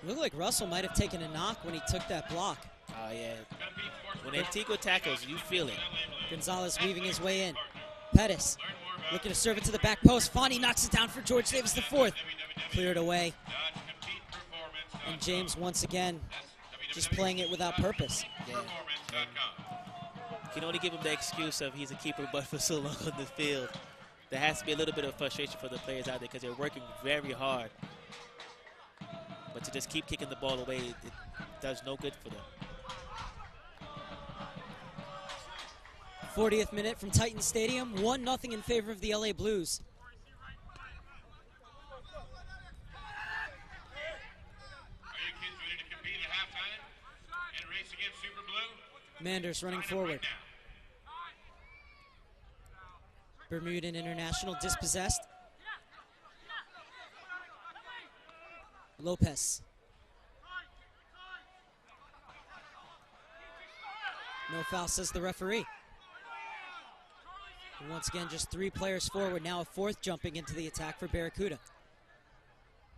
Looked like Russell might have taken a knock when he took that block. Oh, yeah. When Antigua tackles, you feel it. Gonzalez weaving his way in. Pettis looking to serve it to the back post. Fondy knocks it down for George Davis IV. Cleared away. And James once again just playing it without purpose. Yeah. You can only give him the excuse of he's a keeper but for so long on the field. There has to be a little bit of frustration for the players out there because they're working very hard. But to just keep kicking the ball away, it does no good for them. 40th minute from Titan Stadium, 1-0 in favor of the LA Blues. Manders running forward. Bermudan international dispossessed. Lopez. No foul, says the referee. And once again, just 3 players forward. Now a 4th jumping into the attack for Barracuda.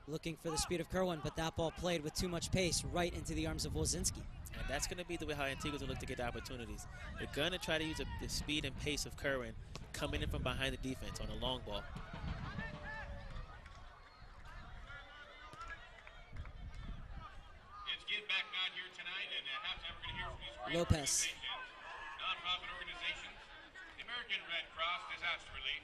Looking for the speed of Kerwin, but that ball played with too much pace right into the arms of Wozinski. And that's going to be the way how Antigua's will look to get the opportunities. They're going to try to use the speed and pace of Kerwin coming in from behind the defense on a long ball. It's Give Back God here tonight, and at halftime we're going to hear from these great Lopez. organizations, non-profit organizations, the American Red Cross Disaster Relief,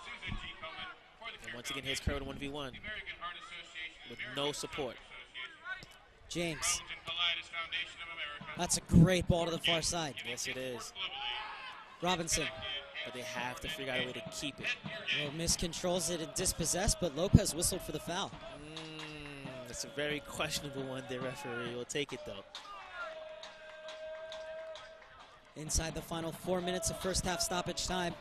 Susan G. Komen, for the And once again, here's Kerwin 1v1 the American Heart Association, with the no American support. Heart Association, James. Crohn's and Colitis Foundation of America, That's a great ball to the far side. Yes, it is. Robinson. But they have to figure out a way to keep it. Well, miscontrols it and dispossessed, but Lopez whistled for the foul. It's a very questionable one there, referee. We'll take it, though. Inside the final 4 minutes of first half stoppage time.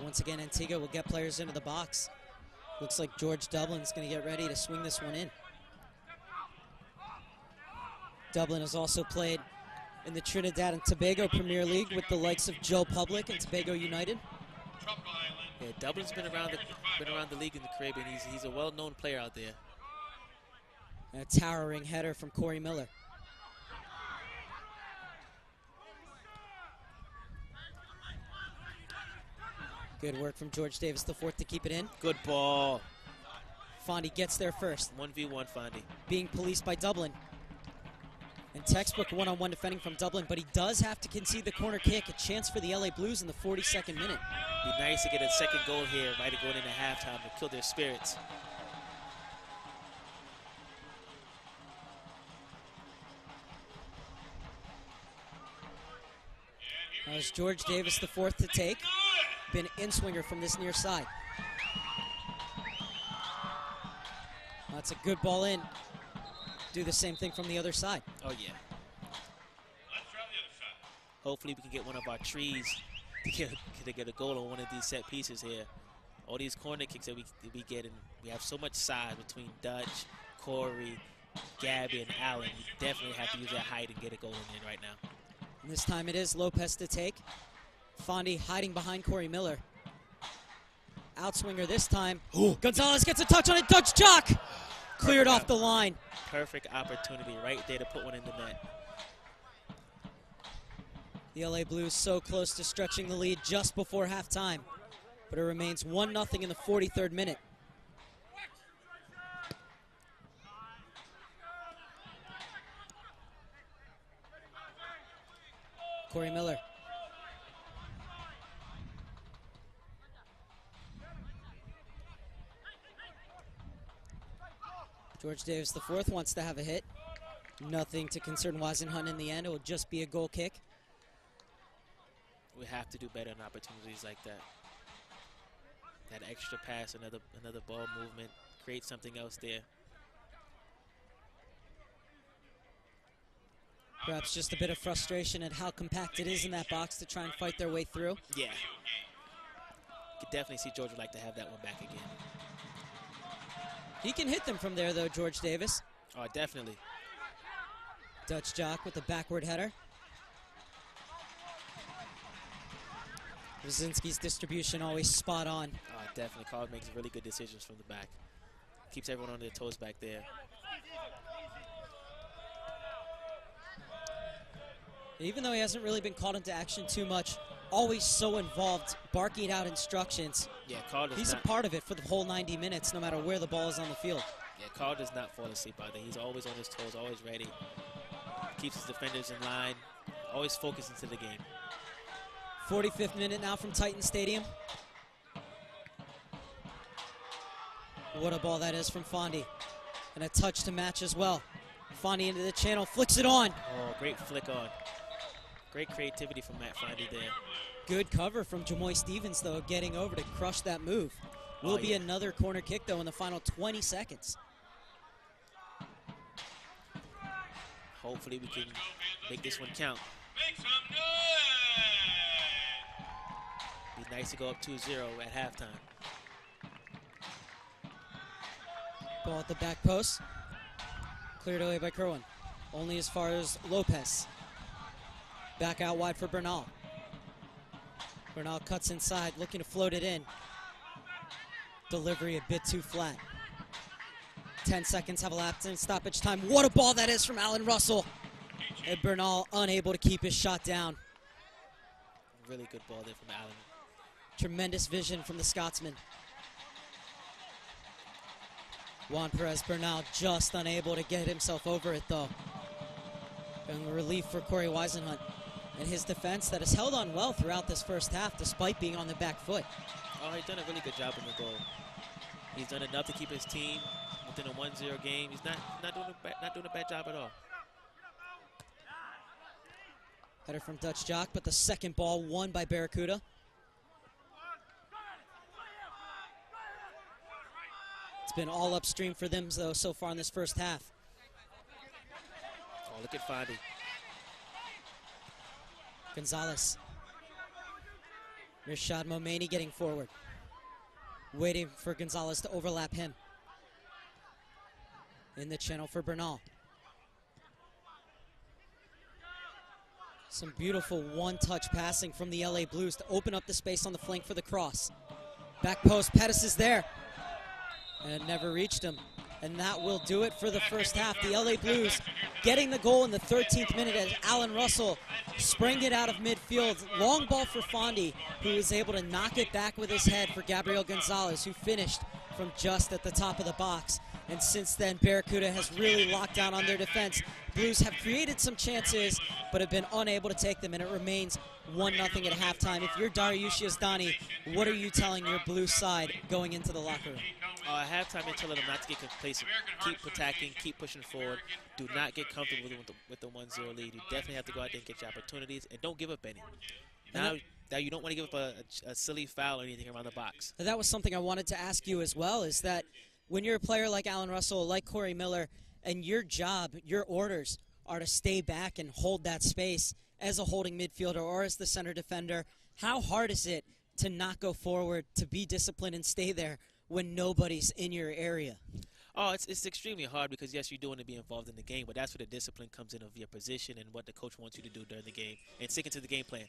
Once again, Antigua will get players into the box. Looks like George Dublin's going to get ready to swing this one in. Dublin has also played in the Trinidad and Tobago Premier League with the likes of Joe Public and Tobago United. Yeah, Dublin's been around the league in the Caribbean. He's a well-known player out there. And a towering header from Corey Miller. Good work from George Davis IV to keep it in. Good ball. Fondy gets there first. 1v1 Fondy. Being policed by Dublin. And textbook one-on-one defending from Dublin, but he does have to concede the corner kick. A chance for the LA Blues in the 42nd minute. Be nice to get a second goal here right going into halftime to kill their spirits. That was George Davis IV to take. Been in-swinger from this near side. That's a good ball in. Do the same thing from the other side. Oh, yeah. Let's try the other side. Hopefully we can get one of our trees to get a goal on one of these set pieces here. All these corner kicks that we get, and we have so much size between Dutch, Corey, Gabby, and Allen. You definitely have to use that height and get a goal in there right now. And this time it is Lopez to take. Fondy hiding behind Corey Miller. Outswinger this time. Ooh. Gonzalez gets a touch on it. Dutch Jock. cleared off the line. Perfect opportunity right there to put one in the net. The LA Blues so close to stretching the lead just before halftime, but it remains 1-0 in the 43rd minute. Corey Miller. George Davis IV wants to have a hit. Nothing to concern Weisenhunt in the end. It will just be a goal kick. We have to do better in opportunities like that. That extra pass, another ball movement, create something else there. Perhaps just a bit of frustration at how compact it is in that box to try and fight their way through. Yeah. Could definitely see George would like to have that one back again. He can hit them from there, though, George Davis. Oh, definitely. Dutch Jock with the backward header. Brzezinski's distribution always spot on. Oh, definitely. Carl makes really good decisions from the back. Keeps everyone on their toes back there. Even though he hasn't really been called into action too much, always so involved, barking out instructions. Yeah, Carl does He's not. a part of it for the whole 90 minutes, no matter where the ball is on the field. Yeah, Carl does not fall asleep either. He's always on his toes, always ready. Keeps his defenders in line, always focused into the game. 45th minute now from Titan Stadium. What a ball that is from Fondy. And a touch to match as well. Fondy into the channel, flicks it on. Oh, great flick on. Great creativity from Matt Fondy there. Good cover from Jamoy Stevens, though, getting over to crush that move. Will be another corner kick, though, in the final 20 seconds. Hopefully we can make this one count. Make some noise! Be nice to go up 2-0 at halftime. Ball at the back post. Cleared away by Kerwin. Only as far as Lopez. Back out wide for Bernal. Bernal cuts inside, looking to float it in. Delivery a bit too flat. 10 seconds have elapsed in stoppage time. What a ball that is from Alan Russell. And Bernal unable to keep his shot down. Really good ball there from Allen. Tremendous vision from the Scotsman. Juan Perez Bernal just unable to get himself over it, though. And relief for Corey Weisenhunt and his defense that has held on well throughout this first half despite being on the back foot. Oh, he's done a really good job in the goal. He's done enough to keep his team within a 1-0 game. He's not doing a bad job at all. Header from Dutch Jock, but the second ball won by Barracuda. It's been all upstream for them, though, so far in this first half. Oh, look at Fondy. Gonzalez. Rashad Momani getting forward. Waiting for Gonzalez to overlap him. In the channel for Bernal. Some beautiful one-touch passing from the LA Blues to open up the space on the flank for the cross. Back post, Pettis is there. And it never reached him. And that will do it for the first half. The LA Blues getting the goal in the 13th minute as Alan Russell sprang it out of midfield. Long ball for Fondy, who was able to knock it back with his head for Gabriel Gonzalez, who finished from just at the top of the box. And since then, Barracuda has really locked down on their defense. Blues have created some chances, but have been unable to take them, and it remains 1-0 at halftime. If you're Dariush Yazdani, what are you telling your blue side going into the locker room? At halftime, they're telling them not to get complacent. Keep attacking, keep pushing forward. Do not get comfortable with the 1-0 lead. You definitely have to go out there and get your opportunities, and don't give up any. Now you don't want to give up a silly foul or anything around the box. That was something I wanted to ask you as well, is that when you're a player like Alan Russell, like Corey Miller, and your job, your orders are to stay back and hold that space as a holding midfielder or as the center defender, how hard is it to not go forward, to be disciplined and stay there when nobody's in your area? Oh, it's extremely hard because, yes, you do want to be involved in the game, but that's where the discipline comes in of your position and what the coach wants you to do during the game and sticking to the game plan.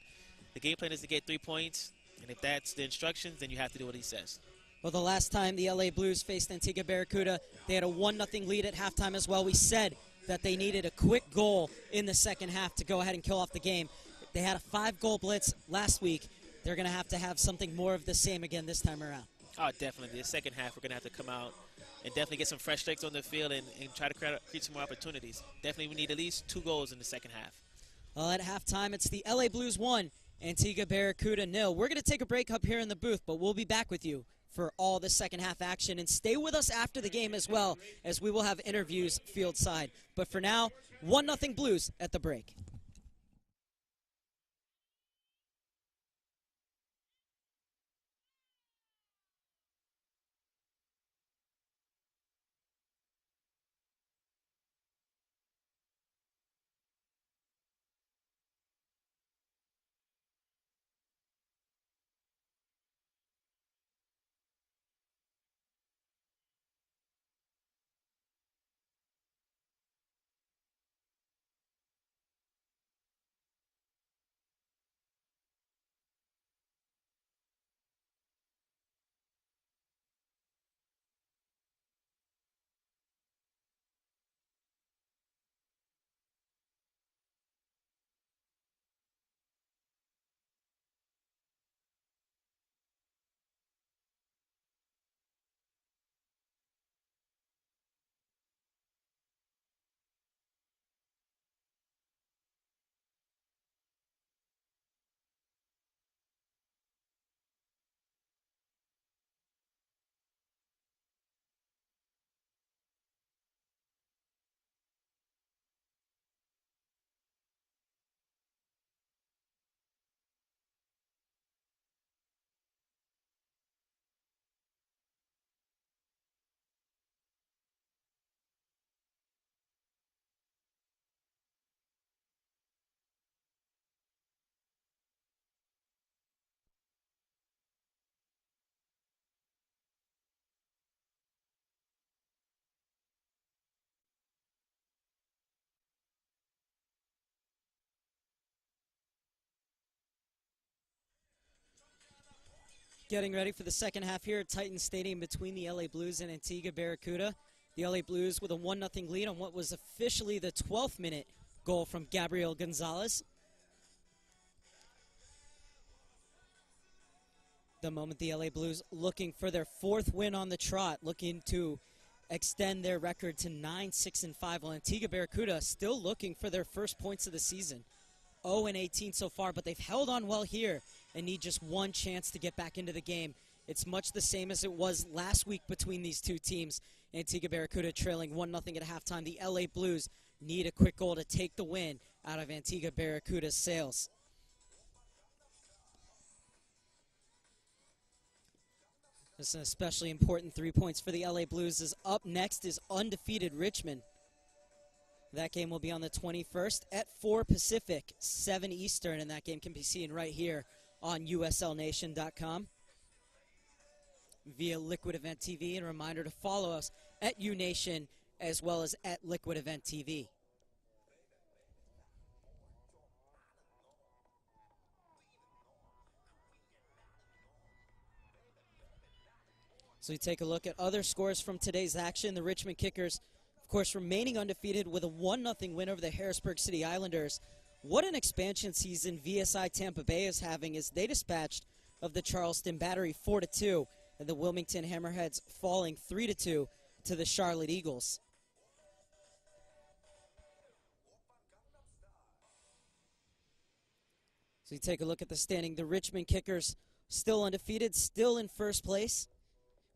The game plan is to get 3 points, and if that's the instructions, then you have to do what he says. Well, the last time the LA Blues faced Antigua Barracuda, they had a 1-0 lead at halftime as well. We said that they needed a quick goal in the second half to go ahead and kill off the game. They had a 5-goal blitz last week. They're going to have something more of the same again this time around. Oh, definitely. The second half, we're going to have to come out and definitely get some fresh strikes on the field and try to create some more opportunities. Definitely we need at least 2 goals in the second half. Well, at halftime, it's the LA Blues 1, Antigua Barracuda 0. We're going to take a break up here in the booth, but we'll be back with you for all the second half action. And stay with us after the game as well, as we will have interviews field side. But for now, 1-0 Blues at the break. Getting ready for the second half here at Titan Stadium between the LA Blues and Antigua Barracuda. The LA Blues with a 1-0 lead on what was officially the 12th minute goal from Gabriel Gonzalez. The moment the LA Blues looking for their 4th win on the trot, looking to extend their record to 9-6-5, while Antigua Barracuda still looking for their first points of the season. 0-18 so far, but they've held on well here and need just one chance to get back into the game. It's much the same as it was last week between these two teams. Antigua Barracuda trailing 1-0 at halftime. The LA Blues need a quick goal to take the win out of Antigua Barracuda's sails. This is an especially important 3 points for the LA Blues. As up next is undefeated Richmond. That game will be on the 21st at 4 Pacific, 7 Eastern, and that game can be seen right here on uslnation.com via Liquid Event TV. And a reminder to follow us at UNation as well as at Liquid Event TV. So you take a look at other scores from today's action. The Richmond Kickers, of course, remaining undefeated with a 1-0 win over the Harrisburg City Islanders. What an expansion season VSI Tampa Bay is having as they dispatched of the Charleston Battery 4-2, and the Wilmington Hammerheads falling 3-2 to the Charlotte Eagles. So you take a look at the standing. The Richmond Kickers still undefeated, still in first place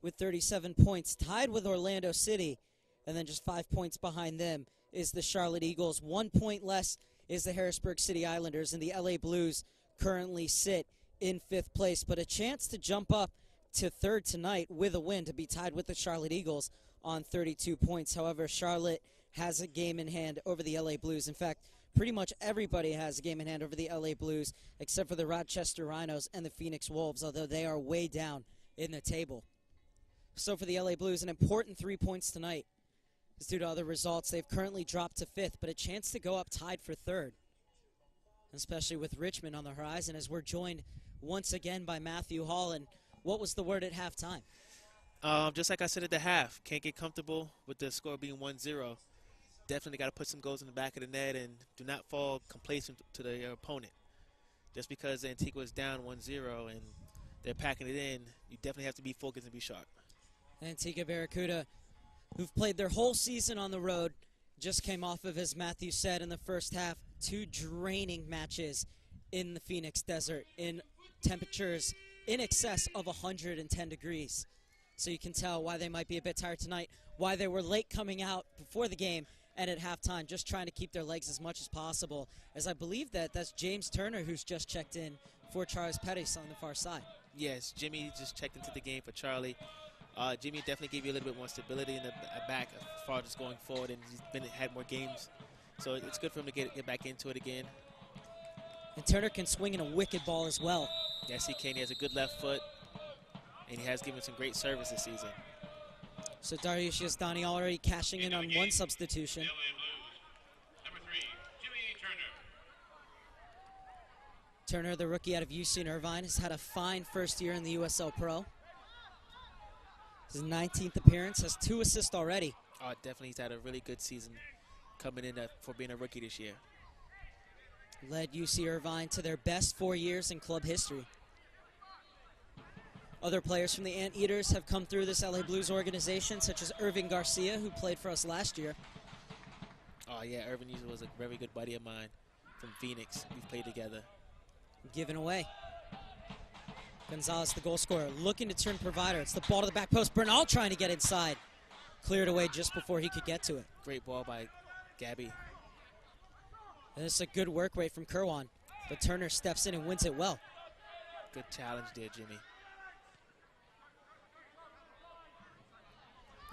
with 37 points, tied with Orlando City, and then just 5 points behind them is the Charlotte Eagles. 1 point less is the Harrisburg City Islanders, and the LA Blues currently sit in 5th place, but a chance to jump up to 3rd tonight with a win to be tied with the Charlotte Eagles on 32 points. However, Charlotte has a game in hand over the LA Blues. In fact, pretty much everybody has a game in hand over the LA Blues except for the Rochester Rhinos and the Phoenix Wolves, although they are way down in the table. So for the LA Blues, an important 3 points tonight is due to other results. They've currently dropped to 5th, but a chance to go up tied for 3rd, especially with Richmond on the horizon, as we're joined once again by Matthew Hall. And what was the word at halftime? Just like I said at the half, can't get comfortable with the score being 1-0. Definitely got to put some goals in the back of the net and do not fall complacent to the opponent. Just because Antigua is down 1-0 and they're packing it in, you definitely have to be focused and be sharp. Antigua Barracuda, who've played their whole season on the road, just came off of, as Matthew said in the first half, 2 draining matches in the Phoenix Desert in temperatures in excess of 110 degrees. So you can tell why they might be a bit tired tonight, why they were late coming out before the game and at halftime, just trying to keep their legs as much as possible. As I believe that's James Turner who's just checked in for Charles Pettis on the far side. Yes, Jimmy just checked into the game for Charlie. Jimmy definitely gave you a little bit more stability in the back as far as going forward, and he's had more games. So it's good for him to get back into it again. And Turner can swing in a wicked ball as well. Yes, he can. He has a good left foot, and he has given some great service this season. So Dariush Yazdani already cashing in on one substitution. The LA Blues. Number 3, Jimmy Turner. Turner, the rookie out of UC Irvine, has had a fine first year in the USL Pro. His 19th appearance, has 2 assists already. Oh, definitely he's had a really good season coming in for being a rookie this year. Led UC Irvine to their best 4 years in club history. Other players from the Anteaters have come through this LA Blues organization, such as Irving Garcia, who played for us last year. Oh, yeah, Irving was a very good buddy of mine from Phoenix. We've played together. Given away. Gonzalez, the goal scorer, looking to turn provider. It's the ball to the back post. Bernal trying to get inside. Cleared away just before he could get to it. Great ball by Gabby. And it's a good work rate from Kerwan. But Turner steps in and wins it well. Good challenge there, Jimmy.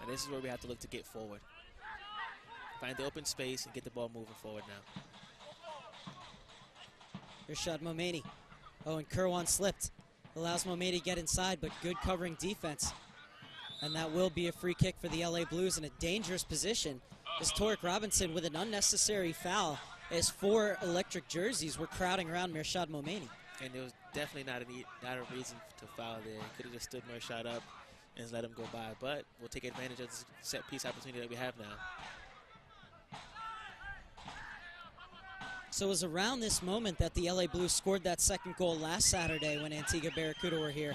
And this is where we have to look to get forward. Find the open space and get the ball moving forward now. Rashad Momeni. Oh, and Kerwan slipped. Allows Momeni to get inside, but good covering defense. And that will be a free kick for the LA Blues in a dangerous position. As Torek Robinson with an unnecessary foul, as 4 electric jerseys were crowding around Mirshad Momeni. And there was definitely not a reason to foul there. Could have just stood Mirshad up and let him go by. But we'll take advantage of this set piece opportunity that we have now. So it was around this moment that the LA Blues scored that second goal last Saturday when Antigua Barracuda were here.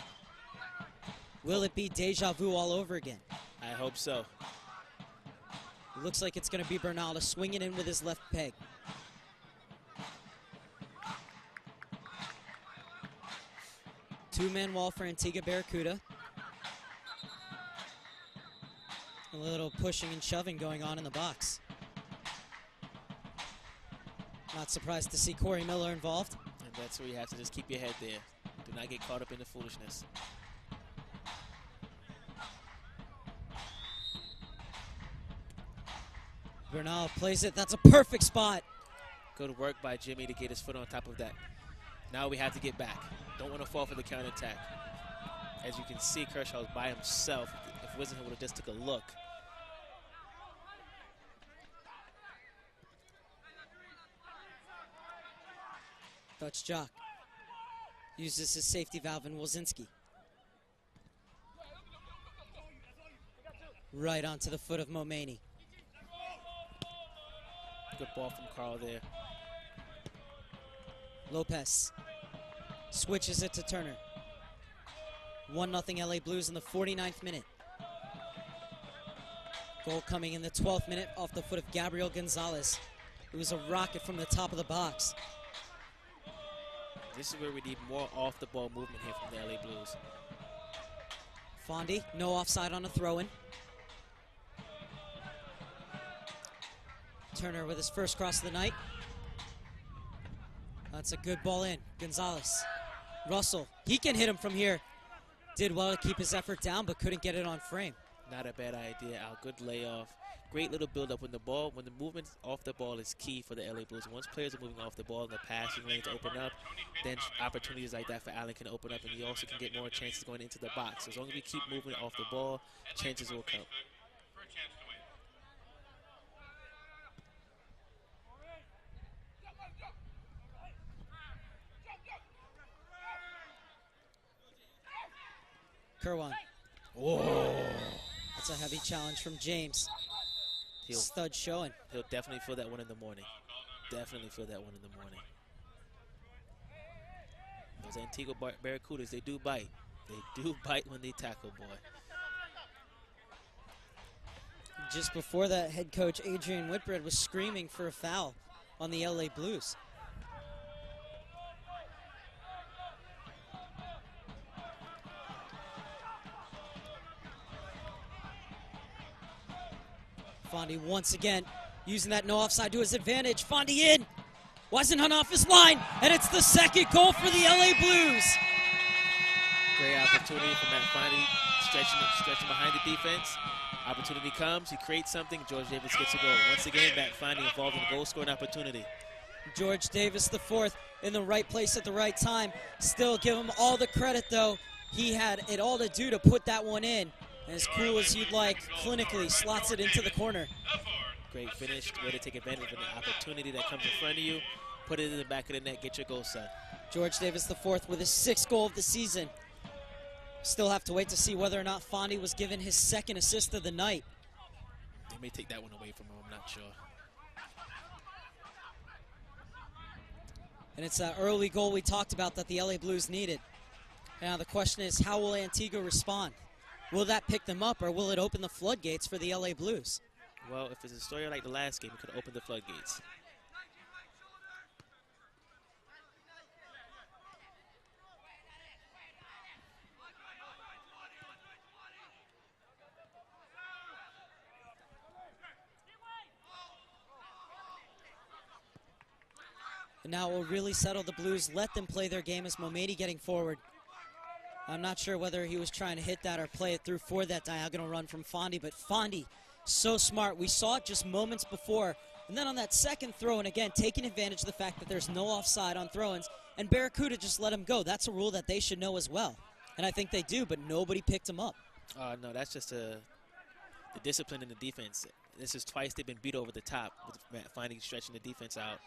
Will it be deja vu all over again? I hope so. It looks like it's going to be Bernal to swing it in with his left peg. Two-man wall for Antigua Barracuda. A little pushing and shoving going on in the box. Not surprised to see Corey Miller involved. And that's where you have to just keep your head there. Do not get caught up in the foolishness. Bernal plays it. That's a perfect spot. Good work by Jimmy to get his foot on top of that. Now we have to get back. Don't want to fall for the counterattack. As you can see, Kershaw's by himself. If Wisenhunt would have just took a look. Dutch Jock uses his safety valve in Wozinski. Right onto the foot of Momeni. Good ball from Carl there. Lopez switches it to Turner. 1-0 LA Blues in the 49th minute. Goal coming in the 12th minute off the foot of Gabriel Gonzalez. It was a rocket from the top of the box. This is where we need more off-the-ball movement here from the LA Blues. Fondi, no offside on a throw-in. Turner with his first cross of the night. That's a good ball in. Gonzalez. Russell, he can hit him from here. Did well to keep his effort down, but couldn't get it on frame. Not a bad idea, Al. Good layoff. Great little build-up when the movement off the ball is key for the LA Blues. Once players are moving off the ball and the passing lanes open up, then opportunities like that for Allen can open up, and he also can get more chances going into the box. So as long as we keep moving off the ball, chances will come. For a chance to win. Kerwan Whoa. That's a heavy challenge from James. Stud showing. He'll definitely feel that one in the morning. Definitely feel that one in the morning. Those Antigua Barracudas, they do bite. They do bite when they tackle, boy. Just before that, head coach Adrian Whitbread was screaming for a foul on the LA Blues. Fondy once again using that no offside to his advantage. Fondy in. Wasn't off his line, and it's the second goal for the LA Blues. Great opportunity for Matt Fondy, stretching behind the defense. Opportunity comes, he creates something, George Davis gets a goal. Once again, Matt Fondy involved in a goal-scoring opportunity. George Davis, the fourth, in the right place at the right time. Still give him all the credit, though. He had it all to do to put that one in. As cool as you'd like, clinically slots it into the corner. Great finish, way to take advantage of an opportunity that comes in front of you. Put it in the back of the net, get your goal, son. George Davis, the fourth, with his sixth goal of the season. Still have to wait to see whether or not Fondy was given his second assist of the night. They may take that one away from him, I'm not sure. And it's that early goal we talked about that the LA Blues needed. Now the question is, how will Antigua respond? Will that pick them up, or will it open the floodgates for the LA Blues? Well, if it's a story like the last game, it could open the floodgates. And now it will really settle the Blues. Let them play their game as Momeni getting forward. I'm not sure whether he was trying to hit that or play it through for that diagonal run from Fondy, but Fondy, so smart. We saw it just moments before. And then on that second throw, and again, taking advantage of the fact that there's no offside on throw-ins, and Barracuda just let him go. That's a rule that they should know as well. And I think they do, but nobody picked him up. No, that's just the discipline in the defense. This is twice they've been beat over the top with Matt Fondy stretching the defense out,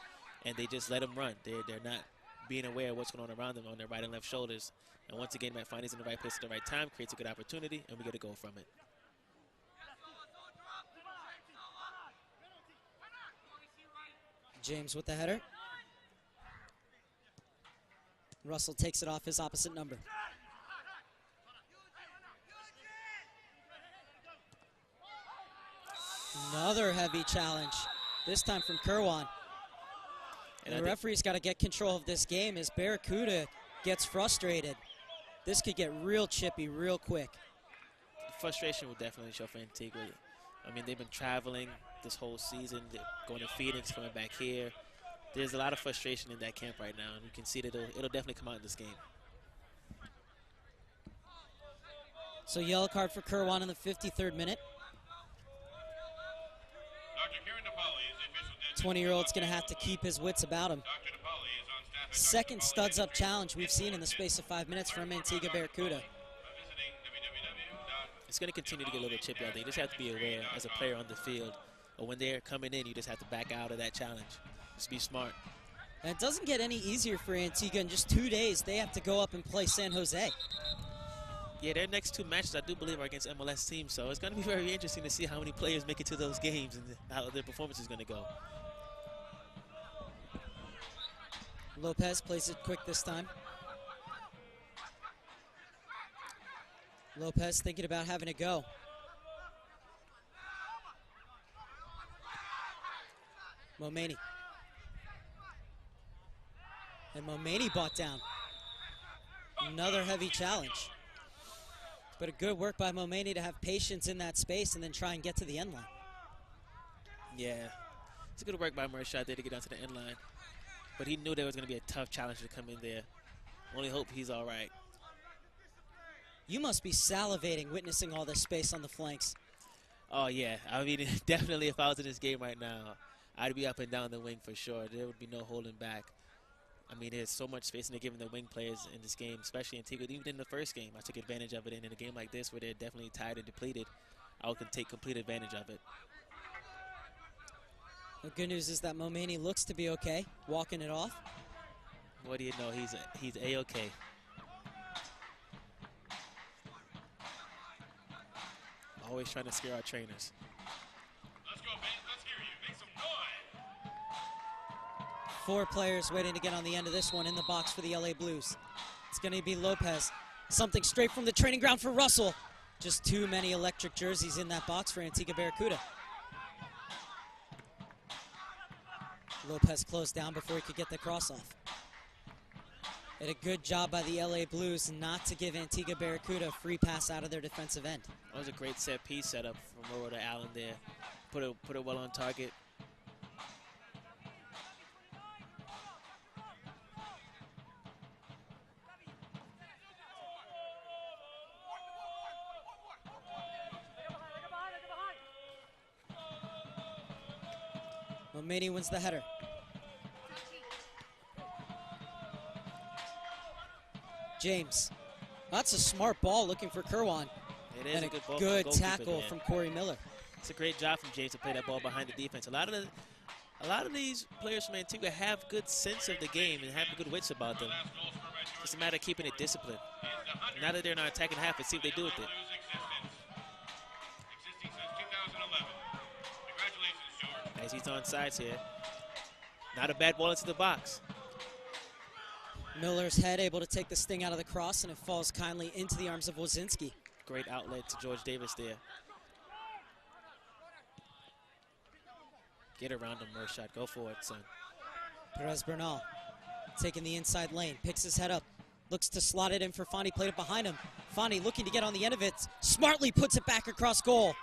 and they just let him run. They're not being aware of what's going on around them on their right and left shoulders. And once again, Matt Fondy's in the right place at the right time, creates a good opportunity, and we get a goal from it. James with the header. Russell takes it off his opposite number. Another heavy challenge, this time from Kerwan. And the referee's got to get control of this game as Barracuda gets frustrated. This could get real chippy real quick. Frustration will definitely show for Antigua. I mean, they've been traveling this whole season, going to Phoenix, coming back here. There's a lot of frustration in that camp right now, and you can see that it'll definitely come out in this game. So yellow card for Kerwan in the 53rd minute. 20-year-old's going to have to keep his wits about him. Second studs-up challenge we've seen in the space of 5 minutes from Antigua Barracuda. It's going to continue to get a little chippy out there. You just have to be aware as a player on the field, or when they're coming in, you just have to back out of that challenge. Just be smart. And it doesn't get any easier for Antigua. In just 2 days, they have to go up and play San Jose. Yeah, their next two matches, I do believe, are against MLS teams, so it's going to be very interesting to see how many players make it to those games and how their performance is going to go. Lopez plays it quick this time. Lopez thinking about having a go. Momeni. And Momeni bought down. Another heavy challenge. But a good work by Momeni to have patience in that space and then try and get to the end line. Yeah, it's a good work by Mershad there to get down to the end line. But he knew there was going to be a tough challenge to come in there. Only hope he's all right. You must be salivating witnessing all this space on the flanks. Oh, yeah. I mean, definitely if I was in this game right now, I'd be up and down the wing for sure. There would be no holding back. I mean, there's so much space, and they're giving the wing players in this game, especially Antigua. Even in the first game, I took advantage of it. And in a game like this where they're definitely tired and depleted, I would take complete advantage of it. The good news is that Momeni looks to be okay, walking it off. What do you know? He's A-okay. Always trying to scare our trainers. Let's go, Ben. Let's hear you. Make some noise. 4 players waiting to get on the end of this one in the box for the LA Blues. It's going to be Lopez. Something straight from the training ground for Russell. Just too many electric jerseys in that box for Antigua Barracuda. Lopez closed down before he could get the cross off. Did a good job by the LA Blues not to give Antigua Barracuda a free pass out of their defensive end. That was a great set piece setup from Rhoda Allen there. Put it well on target. Momeni wins the header. James. That's a smart ball looking for Kerwan. It is And a good ball. good from the goalkeeper tackle there. from Corey Miller. It's a great job from James to play that ball behind the defense. A lot of these players from Antigua have good sense of the game and have good wits about them. It's a matter of keeping it disciplined. Now that they're in our attacking half, let's see what they do with it. Existing since 2011. Congratulations, George. As he's on sides here. Not a bad ball into the box. Miller's head able to take the sting out of the cross, and it falls kindly into the arms of Wozinski. Great outlet to George Davis there. Get around him, Mershot. Go for it, son. Perez Bernal taking the inside lane, picks his head up, looks to slot it in for Fani, played it behind him. Fani looking to get on the end of it, smartly puts it back across goal.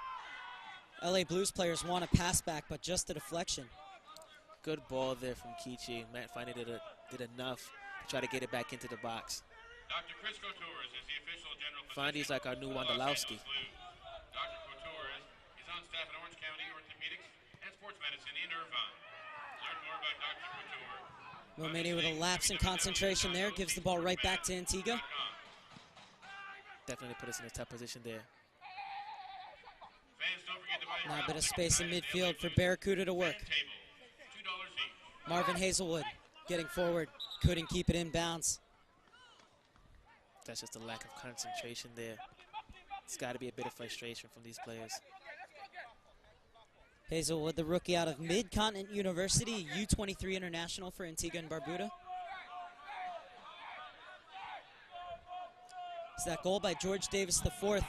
LA Blues players want a pass back, but just a deflection. Good ball there from Kichi. Matt Fani did enough to try to get it back into the box. Dr. Chris Couture is the official general physician. Fani's like our new of the Los Wondolowski. Angeles Blues. Dr. Couture is on staff at Orange County Orthopedics and Sports Medicine in Irvine. Learn more about Dr. Couture. Momeni with a lapse in concentration there, gives the ball right back to Antigua. Definitely put us in a tough position there. Fans, don't forget to buy your Now a bit of raffle space in tickets at midfield LA for Barracuda to work. Fan table. $2 each. Marvin Hazelwood getting forward, couldn't keep it in bounds. That's just a lack of concentration there. It's got to be a bit of frustration from these players. Hazelwood, the rookie out of Mid-Continent University, U23 international for Antigua and Barbuda. So that goal by George Davis IV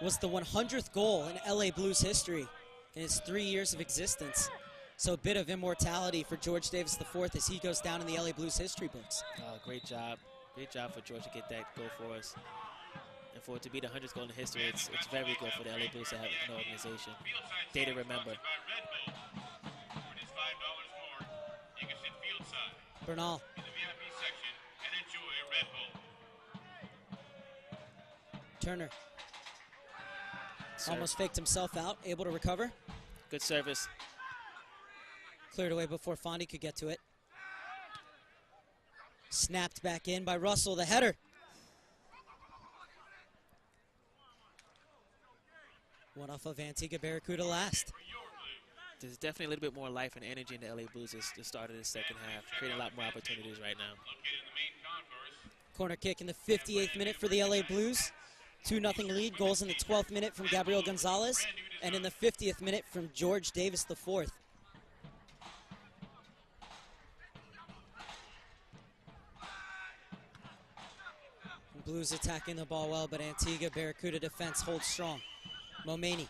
was the 100th goal in LA Blues history in his 3 years of existence. So a bit of immortality for George Davis IV as he goes down in the LA Blues history books. Great job. Great job for George to get that goal for us. And for it to be the 100th goal in history, it's very good for the LA Blues to have an organization. Day to remember. Bernal. In the VIP section and enjoy Red Bull. Turner. Serve. Almost faked himself out, able to recover. Good service. Cleared away before Fondy could get to it. Snapped back in by Russell, the header. One off of Antigua Barracuda last. There's definitely a little bit more life and energy in the LA Blues at the start of the second half. Creating a lot more opportunities right now. Located in the main concourse. Corner kick in the 58th minute for the LA Blues. 2-0 lead. Goals in the 12th minute from Gabriel Gonzalez. And in the 50th minute from George Davis IV. Blues attacking the ball well, but Antigua Barracuda defense holds strong. Momeni.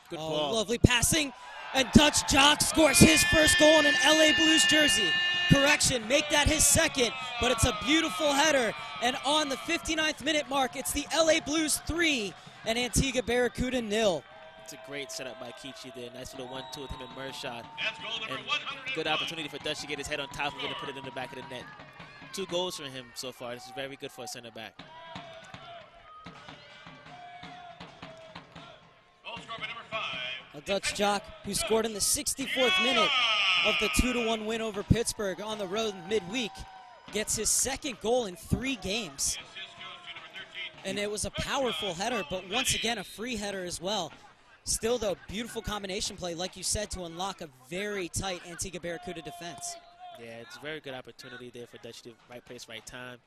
Good Oh, ball. lovely passing. And Dutch Jock scores his first goal in an LA Blues jersey. Correction, make that his second, but it's a beautiful header. And on the 59th minute mark, it's the LA Blues 3 and Antigua Barracuda 0. It's a great setup by Kichi there. Nice little 1-2 with him and Mershot. That's goal number And 101. good opportunity for Dutch to get his head on top of it and put it in the back of the net. 2 goals from him so far. This is very good for a center back. Goal scored by number 5. A Dutch Jock who scored in the 64th minute of the 2-1 win over Pittsburgh on the road midweek gets his second goal in 3 games. Assist goes to number 13. And it was a powerful header, but once again a free header as well. Still though, beautiful combination play, like you said, to unlock a very tight Antigua Barracuda defense. Yeah, it's a very good opportunity there for Dutch to right place, right time.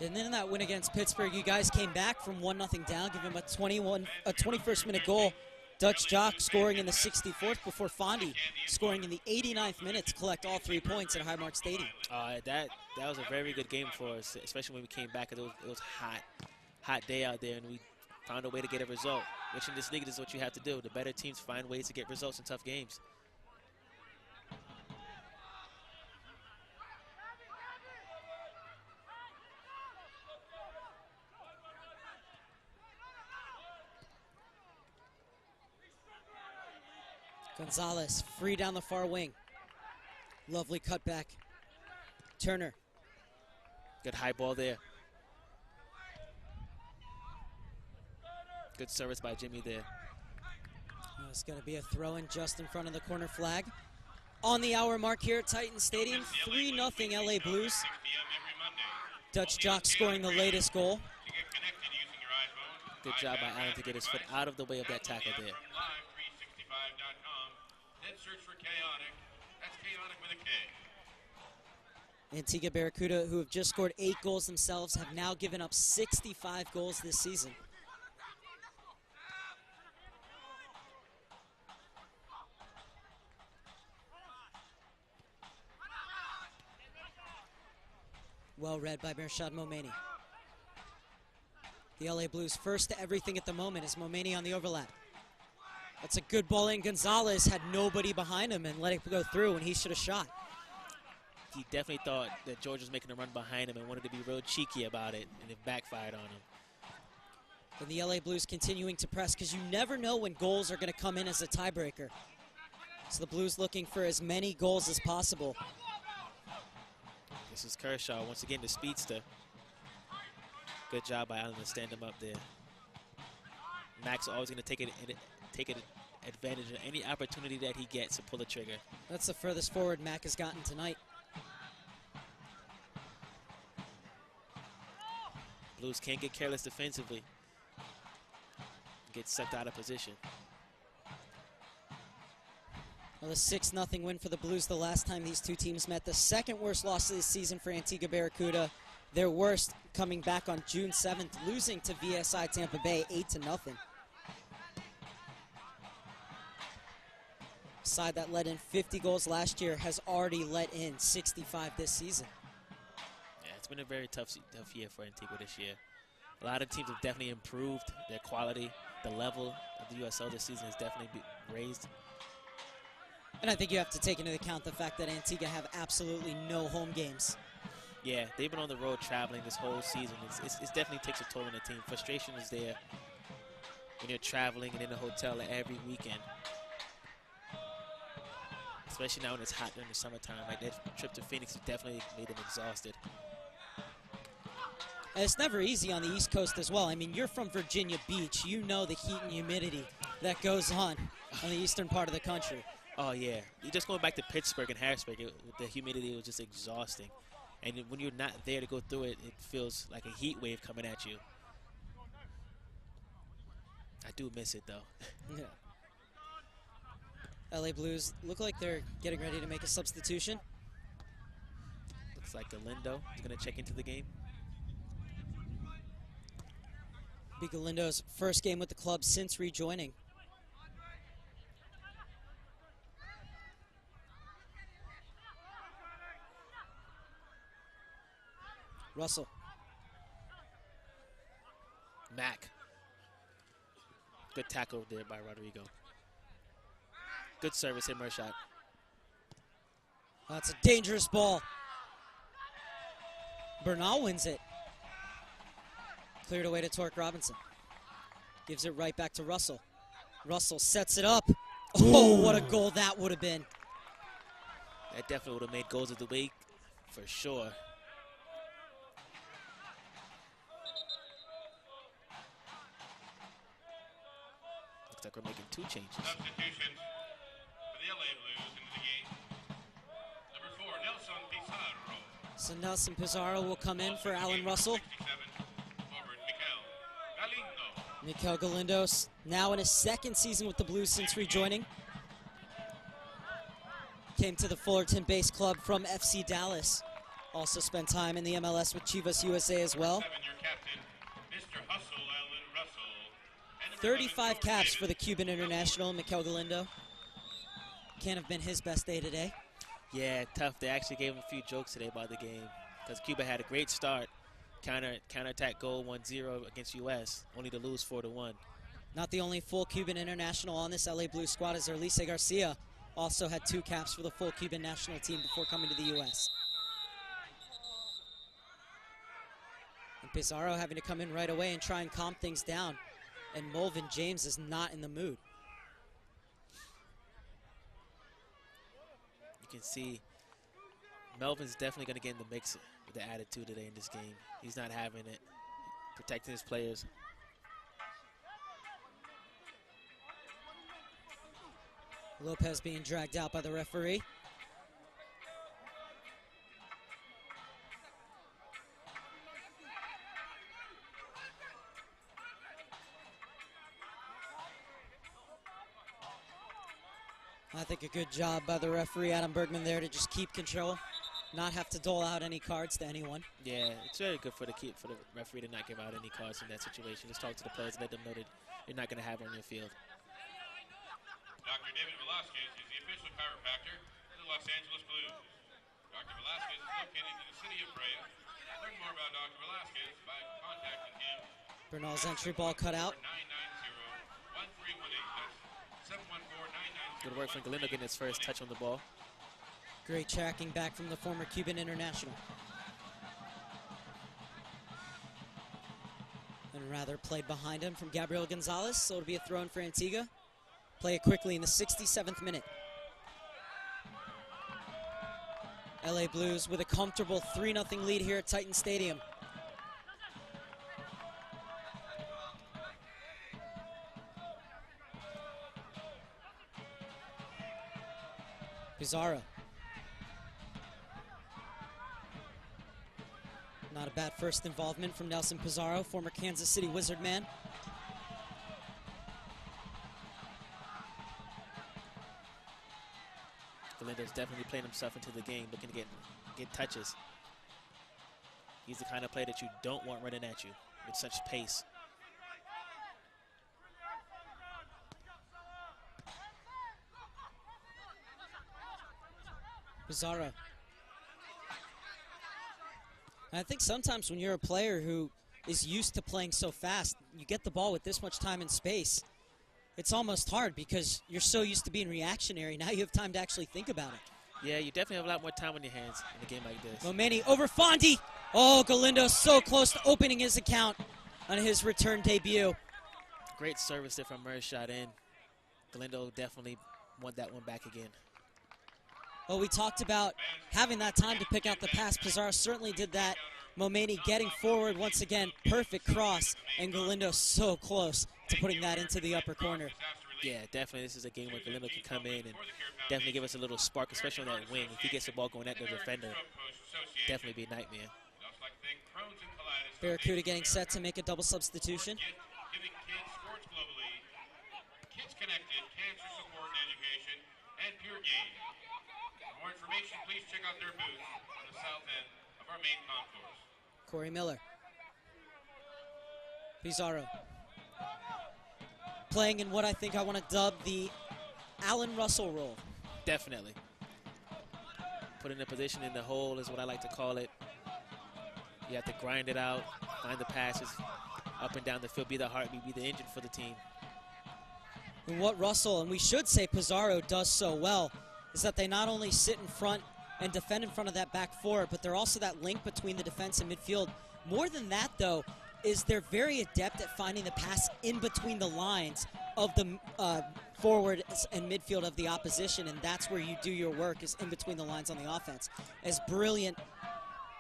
And then in that win against Pittsburgh, you guys came back from 1-0 down, giving them a 21st minute goal. Dutch Jock scoring in the 64th before Fondy scoring in the 89th minute to collect all 3 points at Highmark Stadium. That was a very good game for us, especially when we came back. It was hot day out there, and we found a way to get a result, which in this league is what you have to do. The better teams find ways to get results in tough games. Gonzalez free down the far wing. Lovely cutback. Turner. Good high ball there. Good service by Jimmy there. It's going to be a throw-in just in front of the corner flag. On the hour mark here at Titan Stadium, 3-0 LA Blues. Dutch Jock scoring the latest goal. Good job by Allen to get his foot out of the way of that tackle there. Antigua Barracuda, who have just scored 8 goals themselves, have now given up 65 goals this season. Well read by Mershad Momeni. The LA Blues first to everything at the moment is Momeni on the overlap. That's a good ball in. Gonzalez had nobody behind him and let it go through, and he should have shot. He definitely thought that George was making a run behind him and wanted to be real cheeky about it, and it backfired on him. And the LA Blues continuing to press, because you never know when goals are going to come in as a tiebreaker. So the Blues looking for as many goals as possible. This is Kershaw, once again, the speedster. Good job by Allen to stand him up there. Max always going to take advantage of any opportunity that he gets to pull the trigger. That's the furthest forward Mac has gotten tonight. Blues can't get careless defensively. Get sucked out of position. Well, a 6-0 win for the Blues the last time these two teams met. The second worst loss of this season for Antigua Barracuda. Their worst coming back on June 7th, losing to VSI Tampa Bay 8-0. Side that let in 50 goals last year has already let in 65 this season. Yeah, it's been a very tough year for Antigua this year. A lot of teams have definitely improved their quality. The level of the USL this season has definitely been raised. And I think you have to take into account the fact that Antigua have absolutely no home games. Yeah, they've been on the road traveling this whole season. It definitely takes a toll on the team. Frustration is there when you're traveling and in a hotel every weekend. Especially now when it's hot during the summertime. Like that trip to Phoenix definitely made them exhausted. And it's never easy on the East Coast as well. I mean, you're from Virginia Beach. You know the heat and humidity that goes on the eastern part of the country. Oh, yeah. You're just going back to Pittsburgh and Harrisburg. The humidity was just exhausting. And when you're not there to go through it, it feels like a heat wave coming at you. I do miss it, though. Yeah. LA Blues look like they're getting ready to make a substitution. Looks like Galindo is going to check into the game. Be Galindo's first game with the club since rejoining. Russell. Mack. Good tackle there by Rodrigo. Good service hit, Mershot. That's a dangerous ball. Bernal wins it. Cleared away to Torque Robinson. Gives it right back to Russell. Russell sets it up. Oh, what a goal that would have been. That definitely would have made goals of the week for sure. Looks like we're making 2 changes. Substitutions for the LA Blues into the game. Number 4, Nelson Pizarro. So Nelson Pizarro will come in for Alan Russell. 67, forward Mikel Galindo. Mikel Galindos now in his second season with the Blues since rejoining. Came to the Fullerton-based club from FC Dallas. Also spent time in the MLS with Chivas USA as well. 7, your captain, Mr. Hustle Allen Russell. And number 35 11, caps for the Cuban international, Mikel Galindo. Can't have been his best day today. Yeah, tough. They actually gave him a few jokes today about the game because Cuba had a great start. Counterattack goal 1-0 against U.S., only to lose 4-1. Not the only full Cuban international on this LA Blue squad, as Erlise Garcia also had 2 caps for the full Cuban national team before coming to the U.S. And Pizarro having to come in right away and try and calm things down. And Mulvin James is not in the mood. You can see Melvin's definitely going to get in the mix with the attitude today in this game. He's not having it, protecting his players. Lopez being dragged out by the referee. I think a good job by the referee, Adam Bergman, there to just keep control, not have to dole out any cards to anyone. Yeah, it's very good for the referee to not give out any cards in that situation. Just talk to the players and let them know that you're not going to have it on your field. Dr. David Velasquez is the official chiropractor of the Los Angeles Blues. Dr. Velasquez is located in the city of Brea. Learn more about Dr. Velasquez by contacting him. Bernal's entry ball cut out. 990-1318. That's 714-990. Good work from Galindo getting his first touch on the ball. Great tracking back from the former Cuban international. And rather played behind him from Gabriel Gonzalez, so it'll be a throw in for Antigua. Play it quickly in the 67th minute. LA Blues with a comfortable 3-0 lead here at Titan Stadium. Pizarro. Not a bad first involvement from Nelson Pizarro, former Kansas City Wizard man. Galindo's definitely playing himself into the game, looking to get touches. He's the kind of player that you don't want running at you with such pace. Pizarro. I think sometimes when you're a player who is used to playing so fast, you get the ball with this much time and space, it's almost hard because you're so used to being reactionary. Now you have time to actually think about it. Yeah, you definitely have a lot more time on your hands in a game like this. Momeni over Fondi. Oh, Galindo so close to opening his account on his return debut. Great service there from Murray, shot in. Galindo definitely won that one back again. Well, we talked about having that time to pick out the pass. Pizarro certainly did that. Momeni getting forward once again, perfect cross, and Galindo so close to putting that into the upper corner. Yeah, definitely this is a game where Galindo can come in and definitely give us a little spark, especially on that wing. If he gets the ball going at the defender, definitely be a nightmare. Barracuda getting set to make a double substitution. Giving kids sports globally, Kids Connected, Cancer Support and Education, and Pure Game. For more information, please check out their booth on the south end of our main concourse. Corey Miller. Pizarro. Playing in what I think I want to dub the Allen Russell role. Definitely. Put in a position in the hole is what I like to call it. You have to grind it out, find the passes, up and down the field, be the heartbeat, be the engine for the team. And what Russell, and we should say Pizarro, does so well is that they not only sit in front and defend in front of that back four, but they're also that link between the defense and midfield. More than that, though, is they're very adept at finding the pass in between the lines of the forward and midfield of the opposition, and that's where you do your work, is in between the lines on the offense. As brilliant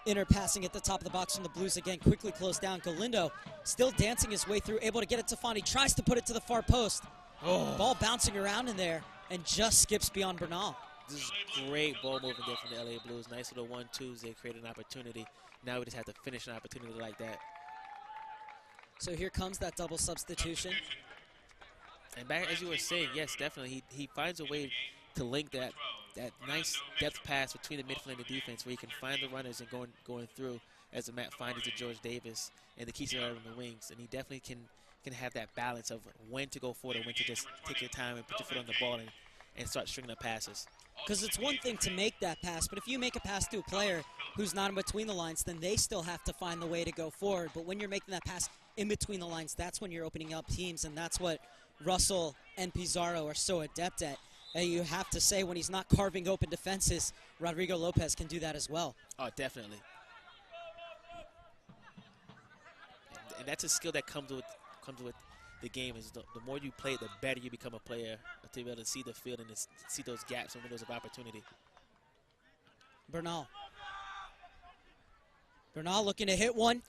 inner passing at the top of the box from the Blues again, quickly closed down. Galindo still dancing his way through, able to get it to Fondi, tries to put it to the far post. Oh. Ball bouncing around in there and just skips beyond Bernal. This is great ball moving there from the LA Blues. Nice little 1-2s. They created an opportunity. Now we just have to finish an opportunity like that. So here comes that double substitution. And back as you were saying, yes, definitely. He finds a way to link that that nice depth pass between the midfield and the defense where he can find the runners and going through as the Matt finds to George Davis and the Keith on the wings. And he definitely can have that balance of when to go forward and when to just take your time and put your foot on the ball and start stringing up passes. Because it's one thing to make that pass, but if you make a pass to a player who's not in between the lines, then they still have to find the way to go forward. But when you're making that pass in between the lines, that's when you're opening up teams, and that's what Russell and Pizarro are so adept at. And you have to say, when he's not carving open defenses, Rodrigo Lopez can do that as well. Oh, definitely. And that's a skill that comes with the game. Is the more you play, the better you become a player, to be able to see the field and to see those gaps and windows of opportunity. Bernal looking to hit one.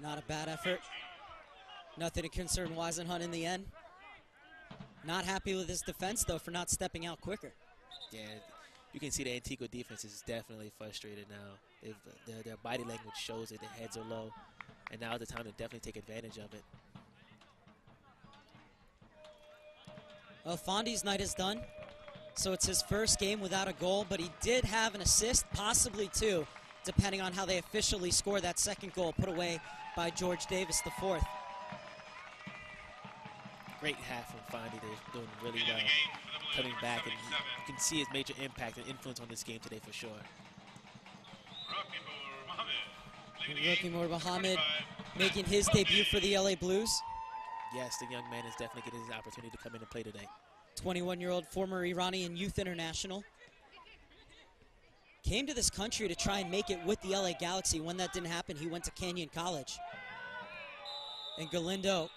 Not a bad effort. Nothing to concern Weisenhunt in the end. Not happy with his defense, though, for not stepping out quicker. Yeah, you can see the Antigua defense is definitely frustrated now. Their body language shows it. Their heads are low. And now is the time to definitely take advantage of it. Well, Fondy's night is done. So it's his first game without a goal, but he did have an assist, possibly two, depending on how they officially score that second goal, put away by George Davis, the fourth. Great half from Fondy. They're doing really well, coming back, and you can see his major impact and influence on this game today for sure. Rookie Mohamed making his debut for the LA Blues. Yes, the young man is definitely getting his opportunity to come in and play today. 21-year-old former Iranian youth international. Came to this country to try and make it with the LA Galaxy. When that didn't happen, he went to Canyon College. And Galindo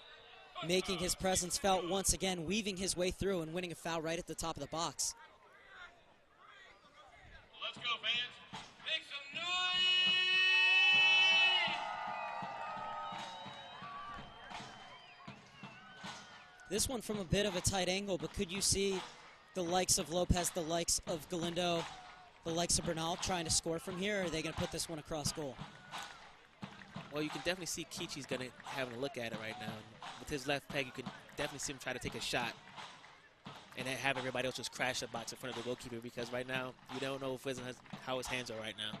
making his presence felt once again, weaving his way through and winning a foul right at the top of the box. Let's go, fans. Make some noise! This one from a bit of a tight angle, but could you see the likes of Lopez, the likes of Galindo, the likes of Bernal trying to score from here, or are they going to put this one across goal? Well, you can definitely see Kichi's going to have a look at it right now. With his left peg, you can definitely see him try to take a shot and then have everybody else just crash the box in front of the goalkeeper, because right now you don't know how his hands are right now.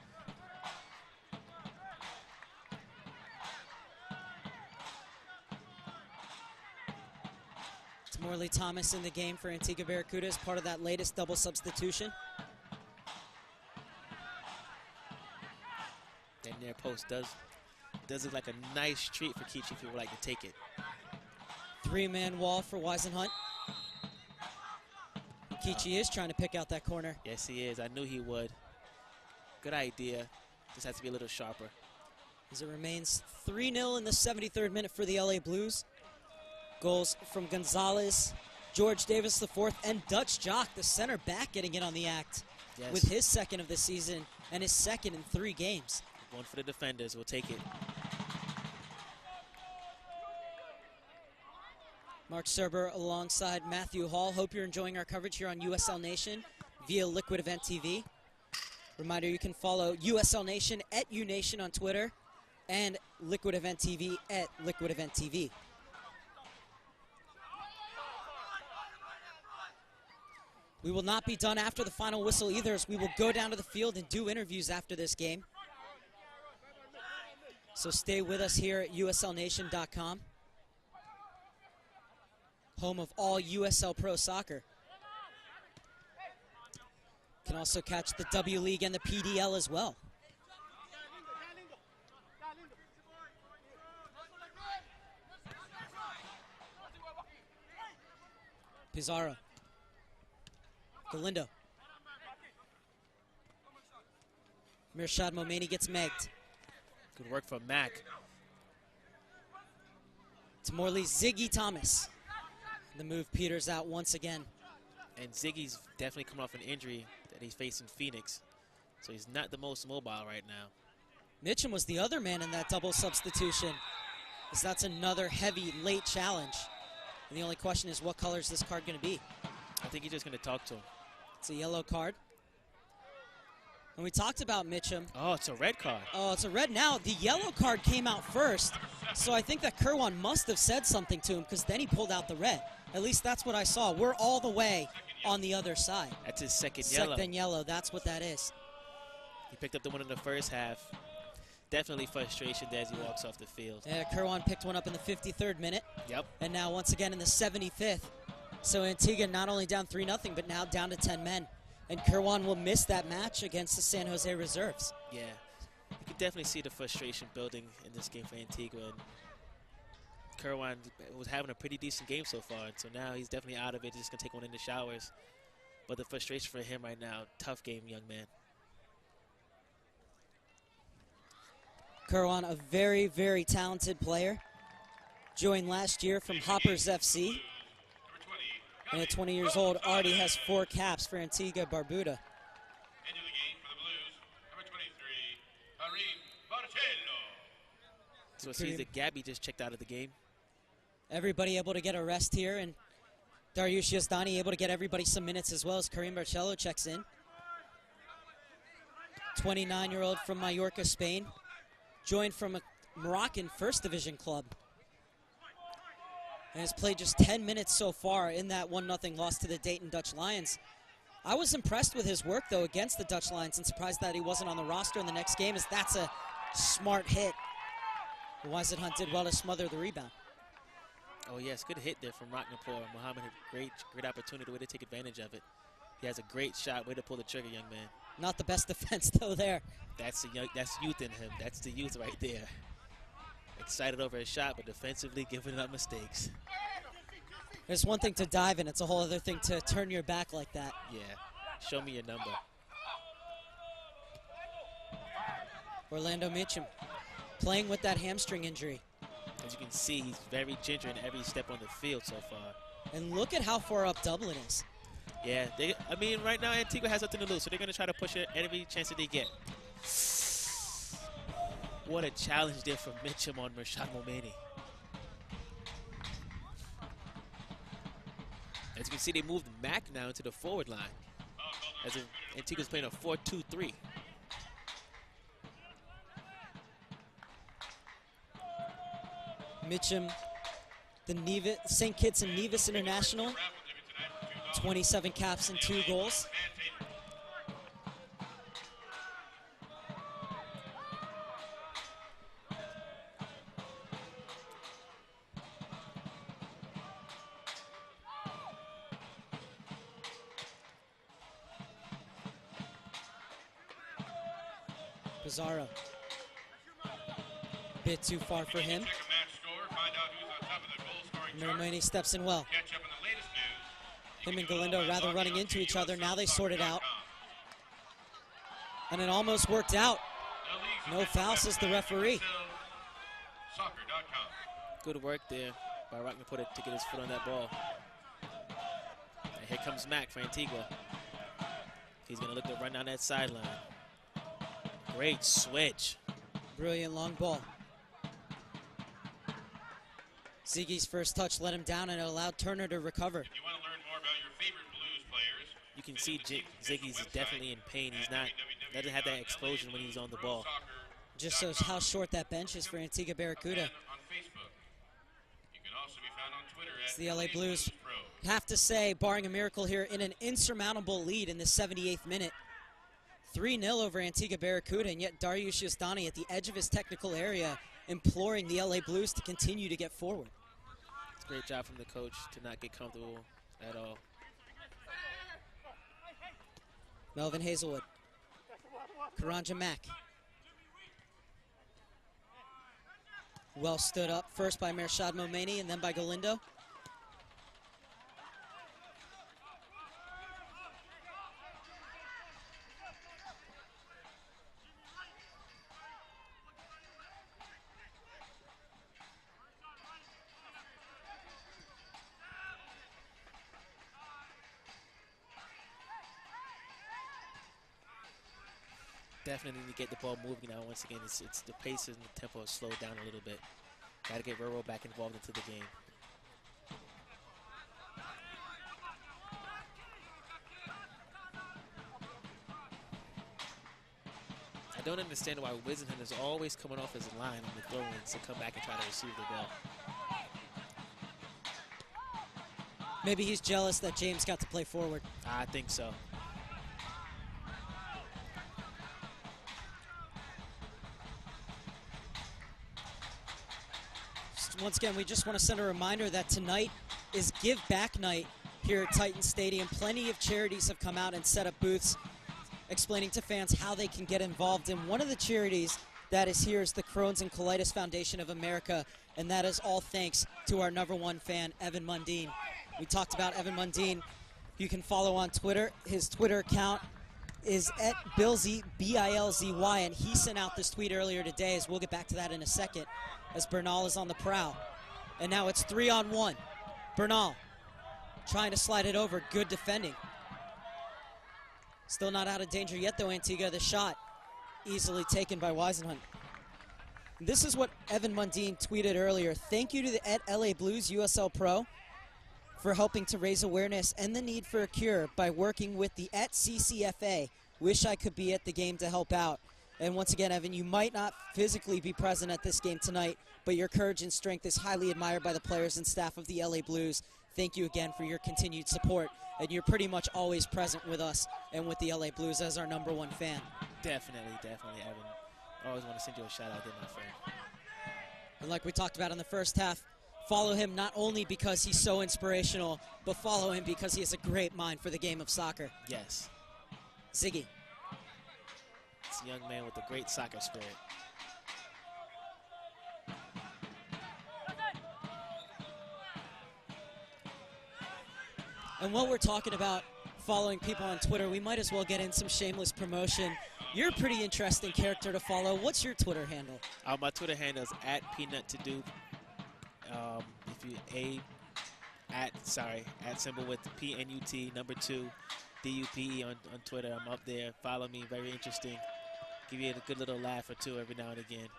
Morley Thomas in the game for Antigua Barracudas, part of that latest double substitution. That near post does look like a nice treat for Kichi if he would like to take it. Three-man wall for Weisenhunt. Kichi is trying to pick out that corner. Yes, he is. I knew he would. Good idea. Just has to be a little sharper. As it remains 3-0 in the 73rd minute for the LA Blues. Goals from Gonzalez, George Davis the fourth, and Dutch Jock, the center back, getting in on the act. Yes. With his second of the season and his second in 3 games. One for the defenders. We'll take it. Mark Serber alongside Matthew Hall. Hope you're enjoying our coverage here on USL Nation via Liquid Event TV. Reminder, you can follow USL Nation at UNation on Twitter and Liquid Event TV at Liquid Event TV. We will not be done after the final whistle either, as we will go down to the field and do interviews after this game. So stay with us here at USLNation.com, home of all USL Pro Soccer. You can also catch the W League and the PDL as well. Pizarro. Galindo. Mirshad Momeni gets megged. Good work from Mac. To Morley, Ziggy Thomas. The move peters out once again. And Ziggy's definitely coming off an injury that he's facing Phoenix. So he's not the most mobile right now. Mitchum was the other man in that double substitution, as that's another heavy late challenge. And the only question is, what color is this card going to be? I think he's just going to talk to him. It's a yellow card. And we talked about Mitchum. Oh, it's a red card. Oh, it's a red now. The yellow card came out first, so I think that Kerwan must have said something to him, because then he pulled out the red. At least that's what I saw. We're all the way on the other side. That's his second yellow. Second yellow, that's what that is. He picked up the one in the first half. Definitely frustration there as he walks off the field. Yeah, Kerwan picked one up in the 53rd minute. Yep. And now once again in the 75th. So Antigua not only down 3-0, but now down to 10 men. And Kerwan will miss that match against the San Jose Reserves. Yeah. You can definitely see the frustration building in this game for Antigua. And Kerwan was having a pretty decent game so far. And so now he's definitely out of it. He's just going to take one in the showers. But the frustration for him right now, tough game, young man. Kerwan, a very, very talented player. Joined last year from Hoppers FC. And at 20 years old, already has 4 caps for Antigua Barbuda. Into the game for the Blues, number 23, Karim Barcello. So it seems that Gabby just checked out of the game. Everybody able to get a rest here, and Dariush Yazdani able to get everybody some minutes as well as Karim Barcello checks in. 29-year-old from Mallorca, Spain. Joined from a Moroccan First Division club. And has played just 10 minutes so far in that 1-0 loss to the Dayton Dutch Lions. I was impressed with his work, though, against the Dutch Lions and surprised that he wasn't on the roster in the next game, as that's a smart hit. Wazid Hunt did well to smother the rebound. Oh, yes, good hit there from Rochnapur. Mohammed had a great opportunity, way to take advantage of it. He has a great shot, way to pull the trigger, young man. Not the best defense, though, there. That's youth in him. That's the youth right there. Excited over his shot, but defensively giving up mistakes. There's one thing to dive in. It's a whole other thing to turn your back like that. Yeah. Show me your number. Orlando Mitchum playing with that hamstring injury. As you can see, he's very ginger in every step on the field so far. And look at how far up Dublin is. Yeah, right now Antigua has nothing to lose, so they're going to try to push it every chance that they get. What a challenge there from Mitchum on Rashad Momeni. As you can see, they moved Mack now into the forward line. As if Antigua's playing a 4-2-3. Mitchum, the St. Kitts and Nevis International, 27 caps and 2 goals. Pizarro. Bit too far for him. Mermani steps in well. Him and Galindo rather running into each other. Now they sort it out. And it almost worked out. No foul, says the referee. Good work there by Rochnapur to get his foot on that ball. And here comes Mack for Antigua. He's going to look to run down that sideline. Great switch. Brilliant long ball. Ziggy's first touch let him down, and it allowed Turner to recover. If you want to learn more about your favorite Blues players, You can see Ziggy's definitely in pain. He's not, doesn't have that explosion when he's on the ball. Just shows how short that bench is for Antigua Barracuda. on Facebook. You can also be found on Twitter It's at the LA Blues. Pro. Have to say, barring a miracle here, in an insurmountable lead in the 78th minute. 3-0 over Antigua Barracuda, and yet Dariush Yazdani at the edge of his technical area imploring the LA Blues to continue to get forward. It's a great job from the coach to not get comfortable at all. Melvin Hazelwood. Karanja Mack. Well stood up, first by Mershad Momeni and then by Galindo. Definitely need to get the ball moving now. Once again, it's the pace and the tempo has slowed down a little bit. Got to get Roro back involved into the game. I don't understand why Wisenhunt is always coming off as a line on the throw-ins to come back and try to receive the ball. Maybe he's jealous that James got to play forward. I think so. Once again, we just want to send a reminder that tonight is Give Back Night here at Titan Stadium. Plenty of charities have come out and set up booths explaining to fans how they can get involved. And one of the charities that is here is the Crohn's and Colitis Foundation of America, and that is all thanks to our #1 fan, Evan Mundine. We talked about Evan Mundine. You can follow on Twitter. His Twitter account is at Bilzy, B-I-L-Z-Y, and he sent out this tweet earlier today, as we'll get back to that in a second, as Bernal is on the prowl. And now it's 3-on-1. Bernal trying to slide it over. Good defending. Still not out of danger yet, though, Antigua. The shot easily taken by Weisenhunt. This is what Evan Mundine tweeted earlier. Thank you to the at LA Blues USL Pro for helping to raise awareness and the need for a cure by working with the at CCFA. Wish I could be at the game to help out. And once again, Evan, you might not physically be present at this game tonight, but your courage and strength is highly admired by the players and staff of the LA Blues. Thank you again for your continued support. And you're pretty much always present with us and with the LA Blues as our #1 fan. Definitely, Evan. I always want to send you a shout out there, my friend. And like we talked about in the first half, follow him not only because he's so inspirational, but follow him because he has a great mind for the game of soccer. Yes. Ziggy. It's a young man with a great soccer spirit. And while we're talking about following people on Twitter, we might as well get in some shameless promotion. You're a pretty interesting character to follow. What's your Twitter handle? My Twitter handle is at @peanut2dupe. If you at symbol with PNUT #2 DUPE on Twitter. I'm up there. Follow me. Very interesting. Give you a good little laugh or two every now and again.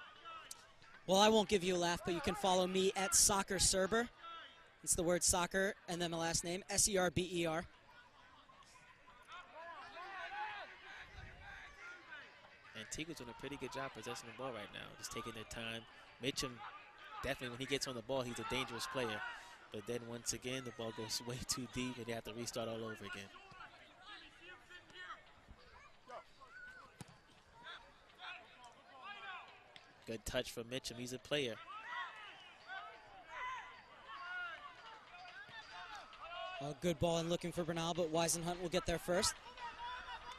Well, I won't give you a laugh, but you can follow me at Soccer Serber. It's the word soccer and then my last name, SERBER. Antigua's doing a pretty good job possessing the ball right now, just taking their time. Mitchum, definitely when he gets on the ball, he's a dangerous player. But then once again, the ball goes way too deep and they have to restart all over again. Good touch from Mitchum, he's a player. A good ball and looking for Bernal, but Weisenhunt will get there first.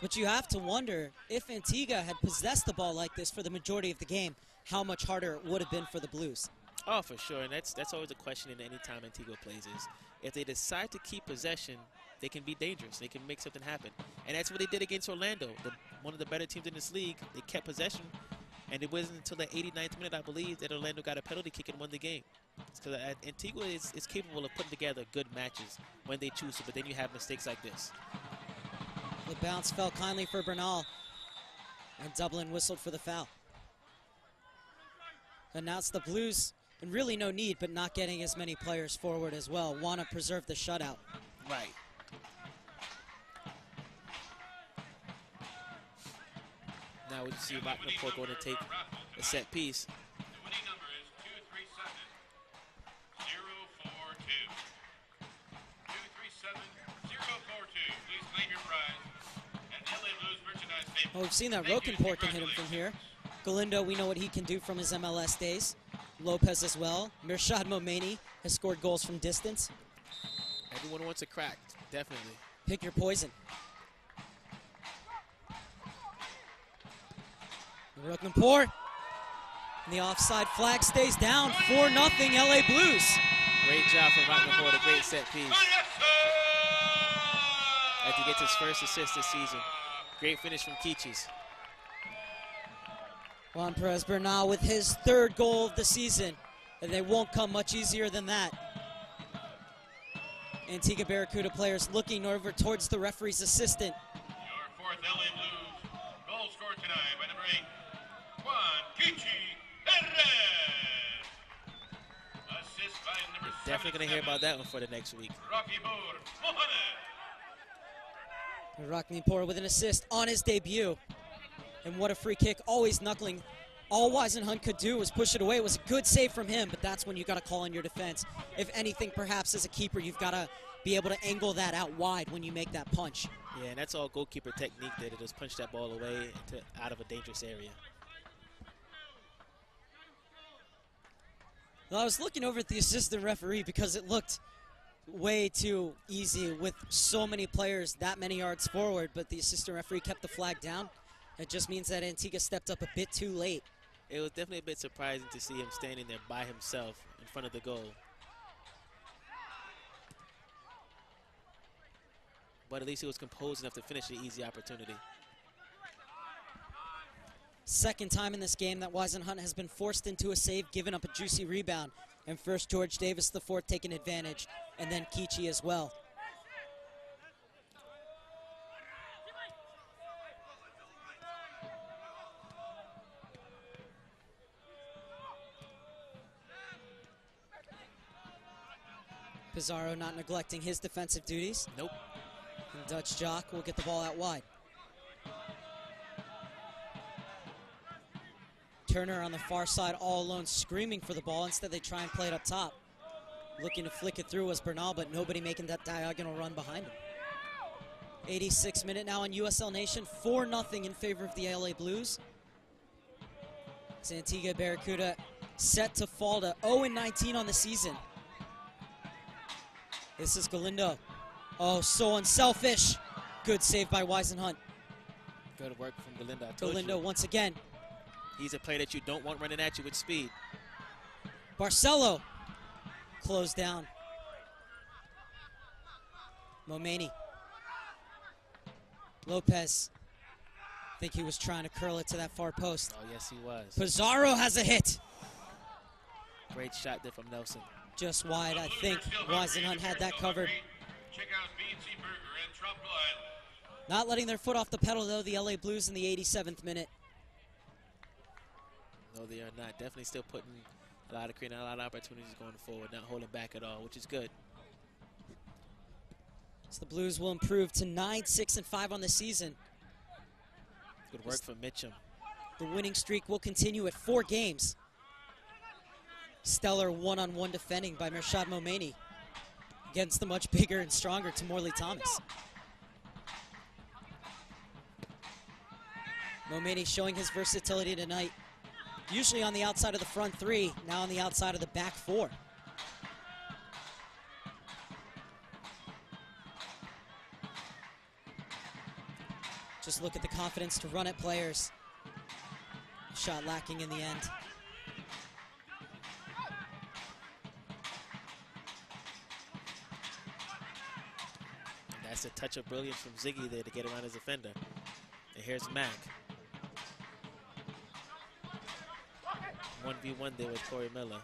But you have to wonder, if Antigua had possessed the ball like this for the majority of the game, how much harder it would have been for the Blues. Oh, for sure, and that's always a question in any time Antigua plays is, if they decide to keep possession, they can be dangerous. They can make something happen. And that's what they did against Orlando, one of the better teams in this league. They kept possession, and it wasn't until the 89th minute, I believe, that Orlando got a penalty kick and won the game. Because Antigua is capable of putting together good matches when they choose to, but then you have mistakes like this. The bounce fell kindly for Bernal, and Dublin whistled for the foul. And now it's the Blues, and really no need, but not getting as many players forward as well. Want to preserve the shutout. Right. Now we see Rocknaport going to take a set piece. The winning number is 237-042. 237-042. Please claim your prize. And LA Blues merchandise table. Well, we've seen that Rokenport can hit him from here. Galindo, we know what he can do from his MLS days. Lopez as well. Mirshad Momeni has scored goals from distance. Everyone wants a crack, definitely. Pick your poison. Rokenport. And the offside flag stays down. 4-0 LA Blues. Great job from Rocknaport, a great set piece. As he gets his first assist this season. Great finish from Kichis. Juan Perez Bernal with his 3rd goal of the season, and they won't come much easier than that. Antigua Barracuda players looking over towards the referee's assistant. Your 4th LA Blues goal scored tonight by number 8, Juan Kichi Perez. Assist by number 7. Definitely going to hear about that one for the next week. Rocky Boer Mohamed. Rocknaport with an assist on his debut. And what a free kick, always knuckling. All Weisenhunt could do was push it away. It was a good save from him, but that's when you got to call on your defense. If anything, perhaps as a keeper, you've got to be able to angle that out wide when you make that punch. Yeah, and that's all goalkeeper technique there, to just punch that ball away out of a dangerous area. Well, I was looking over at the assistant referee because it looked way too easy with so many players that many yards forward, but the assistant referee kept the flag down. It just means that Antigua stepped up a bit too late. It was definitely a bit surprising to see him standing there by himself in front of the goal. But at least he was composed enough to finish the easy opportunity. Second time in this game that Wisenhunt has been forced into a save, giving up a juicy rebound. And first George Davis IV taking advantage, and then Kichi as well. Pizarro not neglecting his defensive duties. Nope. And Dutch Jock will get the ball out wide. Turner on the far side all alone screaming for the ball. Instead they try and play it up top. Looking to flick it through was Bernal, but nobody making that diagonal run behind him. 86th minute now on USL Nation. 4-0 in favor of the LA Blues. Antigua Barracuda set to fall to 0-19 on the season. This is Galindo. Oh, so unselfish. Good save by Wisenhunt. Good work from Galindo. I told Galindo you. once again. He's a player that you don't want running at you with speed. Barcelo closed down. Momeni. Lopez. I think he was trying to curl it to that far post. Oh, yes, he was. Pizarro has a hit. Great shot there from Nelson. Just wide. I think Wisenhunt had that covered. Check out BC Burger and Tropical Island. Not letting their foot off the pedal, though, the LA Blues in the 87th minute. No, they are not. Definitely still creating a lot of opportunities going forward, not holding back at all, which is good. So the Blues will improve to 9-6-5 on the season. Good work from Mitchum. The winning streak will continue at 4 games. Stellar one-on-one defending by Mershad Momeni against the much bigger and stronger Tamorley Thomas. Momeni showing his versatility tonight. Usually on the outside of the front 3, now on the outside of the back 4. Just look at the confidence to run at players. Shot lacking in the end. And that's a touch of brilliance from Ziggy there to get around his defender. And here's Mac. 1v1 there with Corey Miller.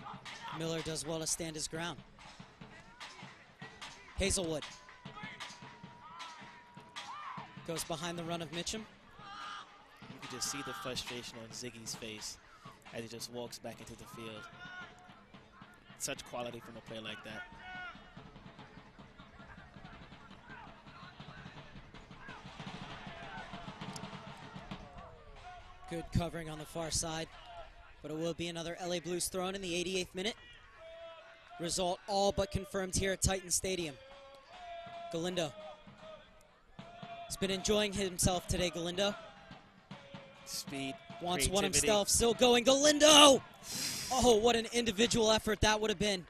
Miller does well to stand his ground. Hazelwood goes behind the run of Mitchum. You can just see the frustration on Ziggy's face as he just walks back into the field. Such quality from a player like that. Good covering on the far side. But it will be another LA Blues thrown in the 88th minute. Result all but confirmed here at Titan Stadium. Galindo. He's been enjoying himself today, Galindo. Speed, Wants one creativity. himself, still going. Galindo! Oh, what an individual effort that would have been.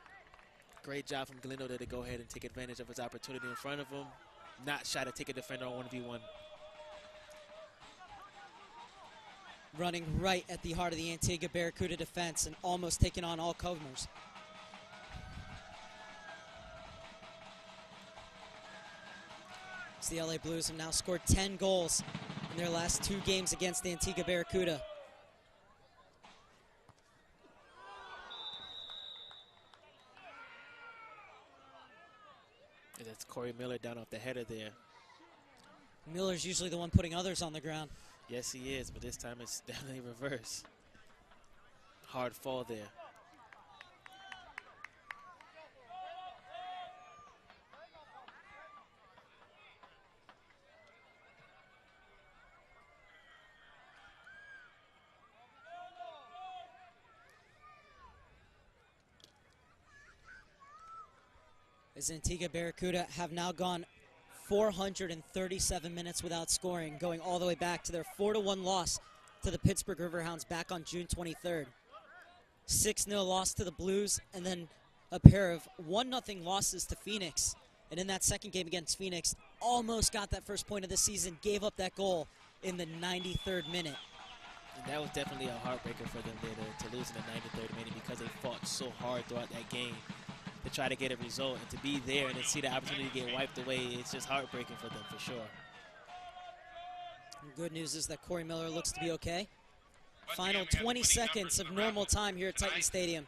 Great job from Galindo there to go ahead and take advantage of his opportunity in front of him. Not shy to take a defender on 1v1. Running right at the heart of the Antigua Barracuda defense and almost taking on all covers. So the LA Blues have now scored 10 goals in their last 2 games against the Antigua Barracuda. And that's Corey Miller down off the header there. Miller's usually the one putting others on the ground. Yes, he is, but this time it's definitely reverse. Hard fall there. as Antigua Barracuda have now gone 437 minutes without scoring, going all the way back to their 4-1 loss to the Pittsburgh Riverhounds back on June 23rd. 6-0 loss to the Blues, and then a pair of 1-0 losses to Phoenix. And in that second game against Phoenix, almost got that first point of the season, gave up that goal in the 93rd minute. And that was definitely a heartbreaker for them there to lose in the 93rd minute, because they fought so hard throughout that game to try to get a result, and to be there and to see the opportunity to get wiped away, it's just heartbreaking for them for sure. Good news is that Corey Miller looks to be okay. Final 20 seconds of normal time here at Titan Stadium.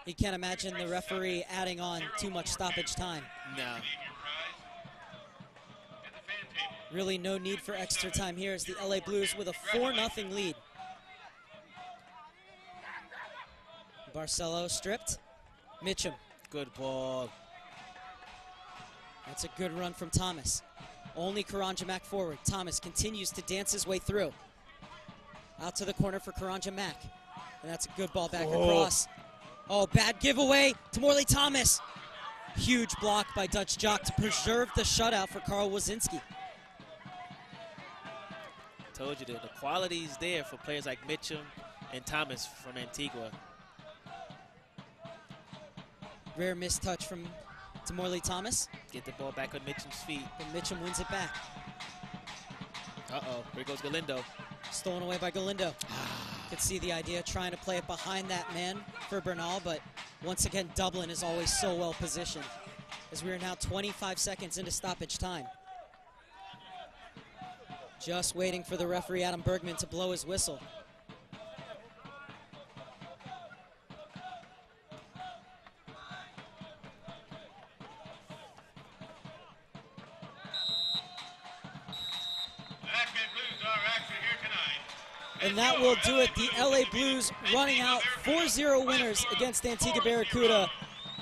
You can't imagine the referee adding on too much stoppage time. No. Really no need for extra time here as the LA Blues with a 4-0 lead. Barcelo stripped. Mitchum. Good ball. That's a good run from Thomas. Only Karanja Mack forward. Thomas continues to dance his way through. Out to the corner for Karanja Mack. And that's a good ball back across. Oh, bad giveaway to Morley Thomas. Huge block by Dutch Jock to preserve the shutout for Carl Wazinski. Told you that the quality is there for players like Mitchum and Thomas from Antigua. Rare mistouch from to Morley Thomas. Get the ball back on Mitchum's feet. But Mitchum wins it back. Uh-oh, here goes Galindo. Stolen away by Galindo. Could see the idea trying to play it behind that man for Bernal, but once again, Dublin is always so well positioned as we are now 25 seconds into stoppage time. Just waiting for the referee, Adam Bergman, to blow his whistle. And that will do it. The LA Blues running out 4-0 winners against Antigua Barracuda.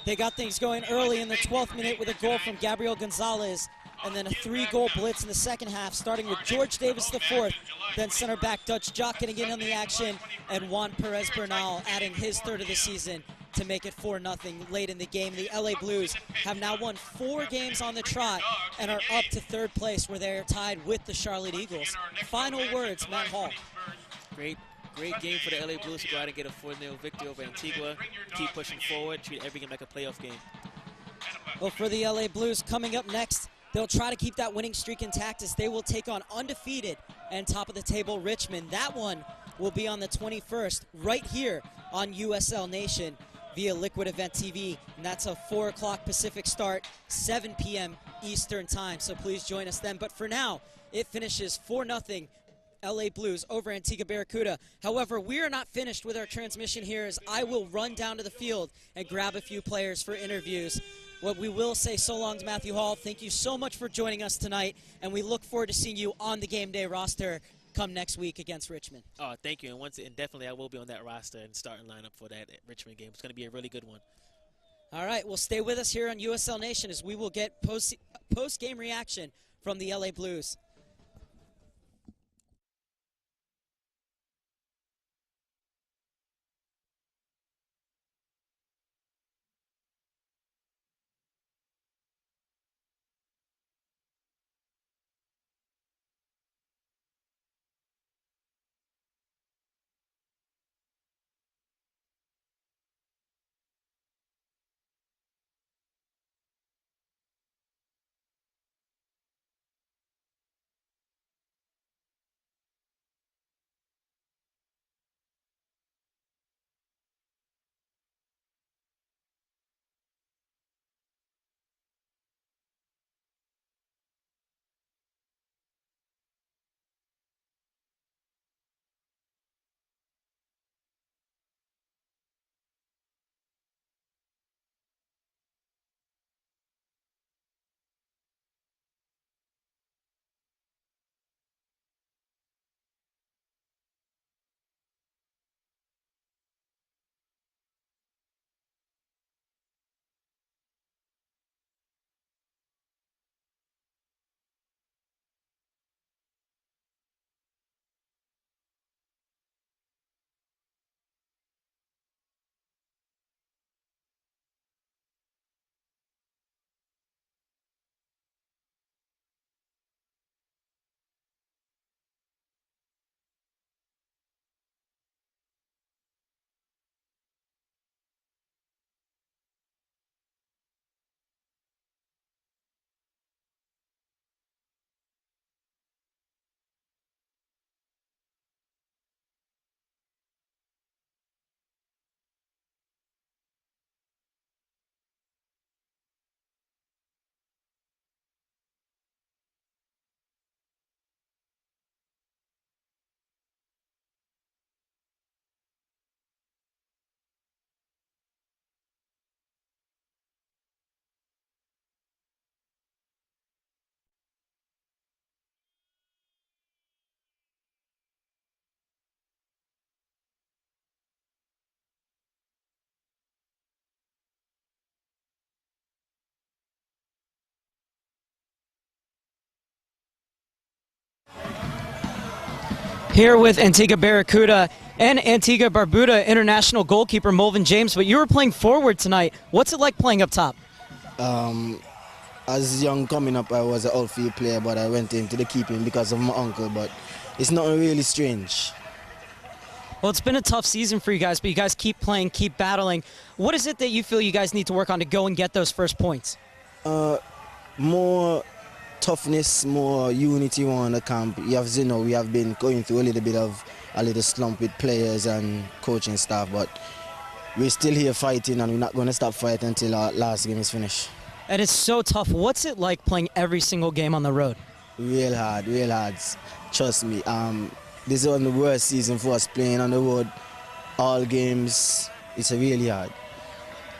They got things going early in the 12th minute with a goal from Gabriel Gonzalez, and then a 3-goal blitz in the second half, starting with George Davis IV, then center back Dutch Jock getting in on the action, and Juan Perez Bernal adding his third of the season to make it 4-0 late in the game. The LA Blues have now won 4 games on the trot and are up to third place, where they are tied with the Charlotte Eagles. Final words, Matt Hall. Great game for the LA Blues to go out and get a 4-0 victory over Antigua. Keep pushing forward, treat every game like a playoff game. Well, for the LA Blues, coming up next, they'll try to keep that winning streak intact as they will take on undefeated and top of the table Richmond. That one will be on the 21st right here on USL Nation via Liquid Event TV. And that's a 4 o'clock Pacific start, 7 p.m. Eastern time. So please join us then. But for now, it finishes 4-0 LA Blues over Antigua Barracuda. However, we are not finished with our transmission here, as I will run down to the field and grab a few players for interviews. What we will say so long to Matthew Hall. Thank you so much for joining us tonight, and we look forward to seeing you on the game day roster come next week against Richmond. Oh, thank you. And definitely I will be on that roster and starting lineup for that Richmond game. It's going to be a really good one. All right, well, stay with us here on USL Nation as we will get post-game reaction from the LA Blues. Here with Antigua Barracuda and Antigua Barbuda international goalkeeper Mulvin James, but you were playing forward tonight. What's it like playing up top? As young coming up, I was an outfield player, but I went into the keeping because of my uncle, but it's not really strange. Well, it's been a tough season for you guys, but you guys keep playing, keep battling. What is it that you feel you guys need to work on to go and get those first points? More toughness, more unity on the camp. You have to know we have been going through a little slump with players and coaching staff, but we're still here fighting, and we're not going to stop fighting until our last game is finished. And it's so tough. What's it like playing every single game on the road? Real hard, real hard. Trust me. This is one of the worst seasons for us playing on the road. All games, it's really hard.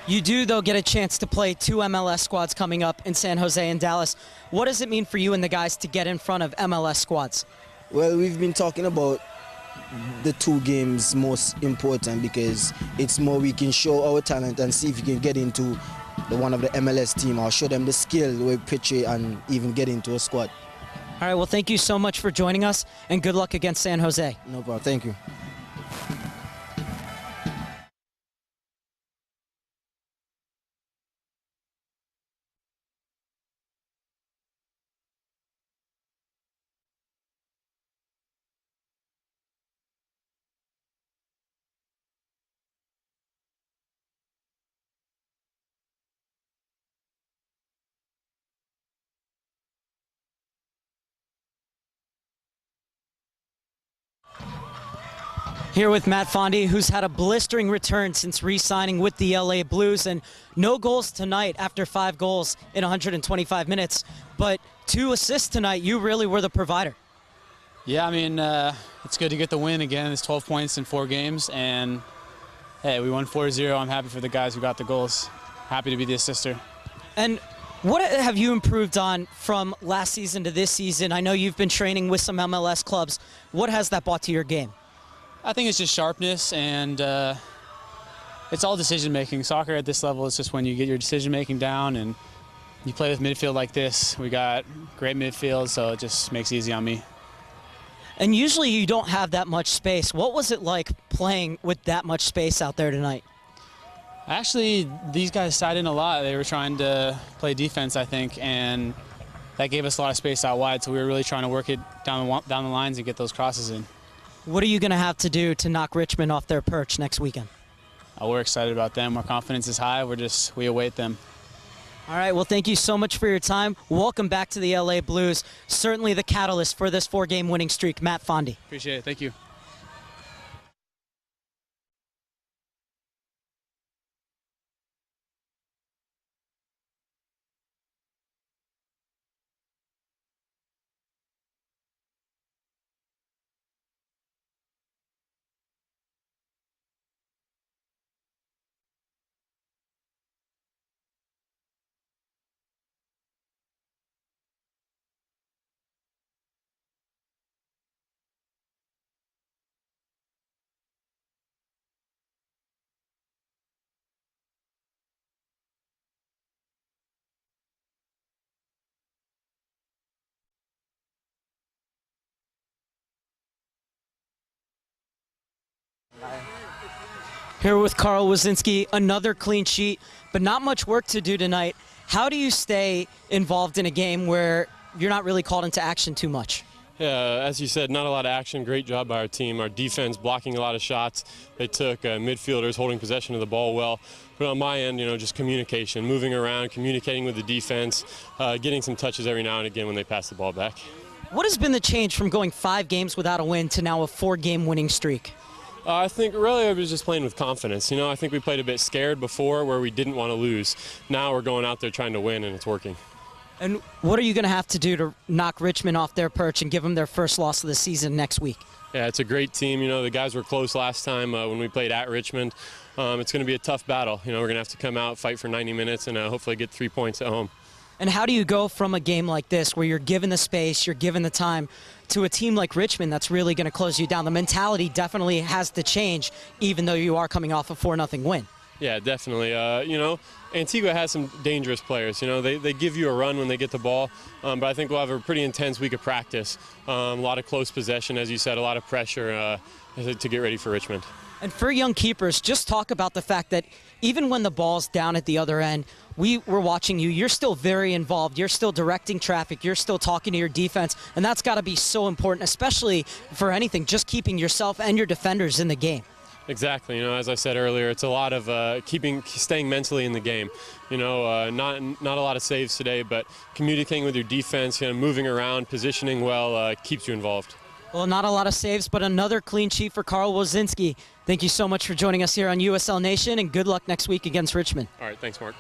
You do, though, get a chance to play 2 MLS squads coming up in San Jose and Dallas. What does it mean for you and the guys to get in front of MLS squads? Well, we've been talking about the 2 games most important because it's more we can show our talent and see if we can get into one of the MLS team or show them the skill we pitch it and even get into a squad. All right, well, thank you so much for joining us, and good luck against San Jose. No problem. Thank you. Here with Matt Fondy, who's had a blistering return since re-signing with the LA Blues, and no goals tonight after 5 goals in 125 minutes, but 2 assists tonight. You really were the provider. Yeah, I mean, it's good to get the win again. It's 12 points in 4 games, and hey, we won 4-0. I'm happy for the guys who got the goals. Happy to be the assister. And what have you improved on from last season to this season? I know you've been training with some MLS clubs. What has that brought to your game? I think it's just sharpness, and it's all decision-making. Soccer at this level is just when you get your decision-making down and you play with midfield like this. We got great midfield, so it just makes it easy on me. And usually you don't have that much space. What was it like playing with that much space out there tonight? Actually, these guys sat in a lot. They were trying to play defense, I think, and that gave us a lot of space out wide, so we were really trying to work it down the lines and get those crosses in. What are you going to have to do to knock Richmond off their perch next weekend? We're excited about them. Our confidence is high. We await them. All right, well, thank you so much for your time. Welcome back to the LA Blues. Certainly the catalyst for this 4-game winning streak, Matt Fondy. Appreciate it. Thank you. Here with Carl Wazinski, another clean sheet, but not much work to do tonight. How do you stay involved in a game where you're not really called into action too much? Yeah, as you said, not a lot of action. Great job by our team. Our defense blocking a lot of shots. They took midfielders holding possession of the ball well. But on my end, just communication, moving around, communicating with the defense, getting some touches every now and again when they pass the ball back. What has been the change from going 5 games without a win to now a 4-game winning streak? I think really I was just playing with confidence. I think we played a bit scared before where we didn't want to lose. Now we're going out there trying to win, and it's working. And what are you going to have to do to knock Richmond off their perch and give them their first loss of the season next week? Yeah, it's a great team. The guys were close last time when we played at Richmond. It's going to be a tough battle. We're going to have to come out, fight for 90 minutes, and hopefully get 3 points at home. And how do you go from a game like this where you're given the space, you're given the time, to a team like Richmond that's really going to close you down? The mentality definitely has to change, even though you are coming off a 4-0 win. Yeah, definitely. You know, Antigua has some dangerous players. You know, they give you a run when they get the ball, but I think we'll have a pretty intense week of practice. A lot of close possession, as you said, a lot of pressure to get ready for Richmond. And for young keepers, just talk about the fact that even when the ball's down at the other end, we were watching you. You're still very involved. You're still directing traffic. You're still talking to your defense, and that's got to be so important, especially for anything, just keeping yourself and your defenders in the game. Exactly. You know, as I said earlier, it's a lot of staying mentally in the game. You know, not a lot of saves today, but communicating with your defense, you know, moving around, positioning well, keeps you involved. Well, not a lot of saves, but another clean sheet for Carl Wozinski. Thank you so much for joining us here on USL Nation, and good luck next week against Richmond. All right, thanks, Mark.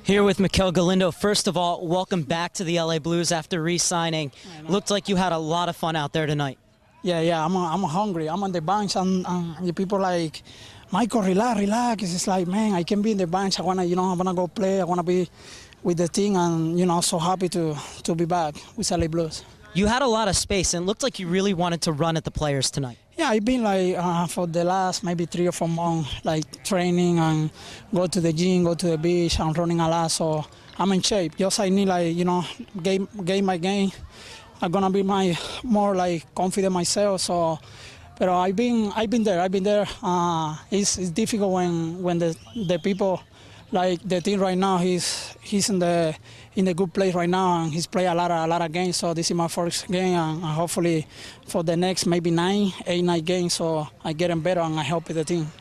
Here with Mikel Galindo. First of all, welcome back to the LA Blues after re-signing. Looked like you had a lot of fun out there tonight. Yeah, I'm hungry. I'm on the bench, and the people like, Michael, relax. It's like, man, I can be in the bench. I wanna go play. I wanna be with the team, and so happy to be back with LA Blues. You had a lot of space, and it looked like you really wanted to run at the players tonight. Yeah, I've been like for the last maybe 3 or 4 months, like training and go to the gym, go to the beach. I'm running a lot, so I'm in shape. Just I need game by game. I'm gonna be more like confident myself. So, but I've been there. It's difficult when the people like the team right now. He's in the good place right now, and he's played a lot of games. So this is my first game, and hopefully for the next maybe 9 games, so I get him better and I help the team.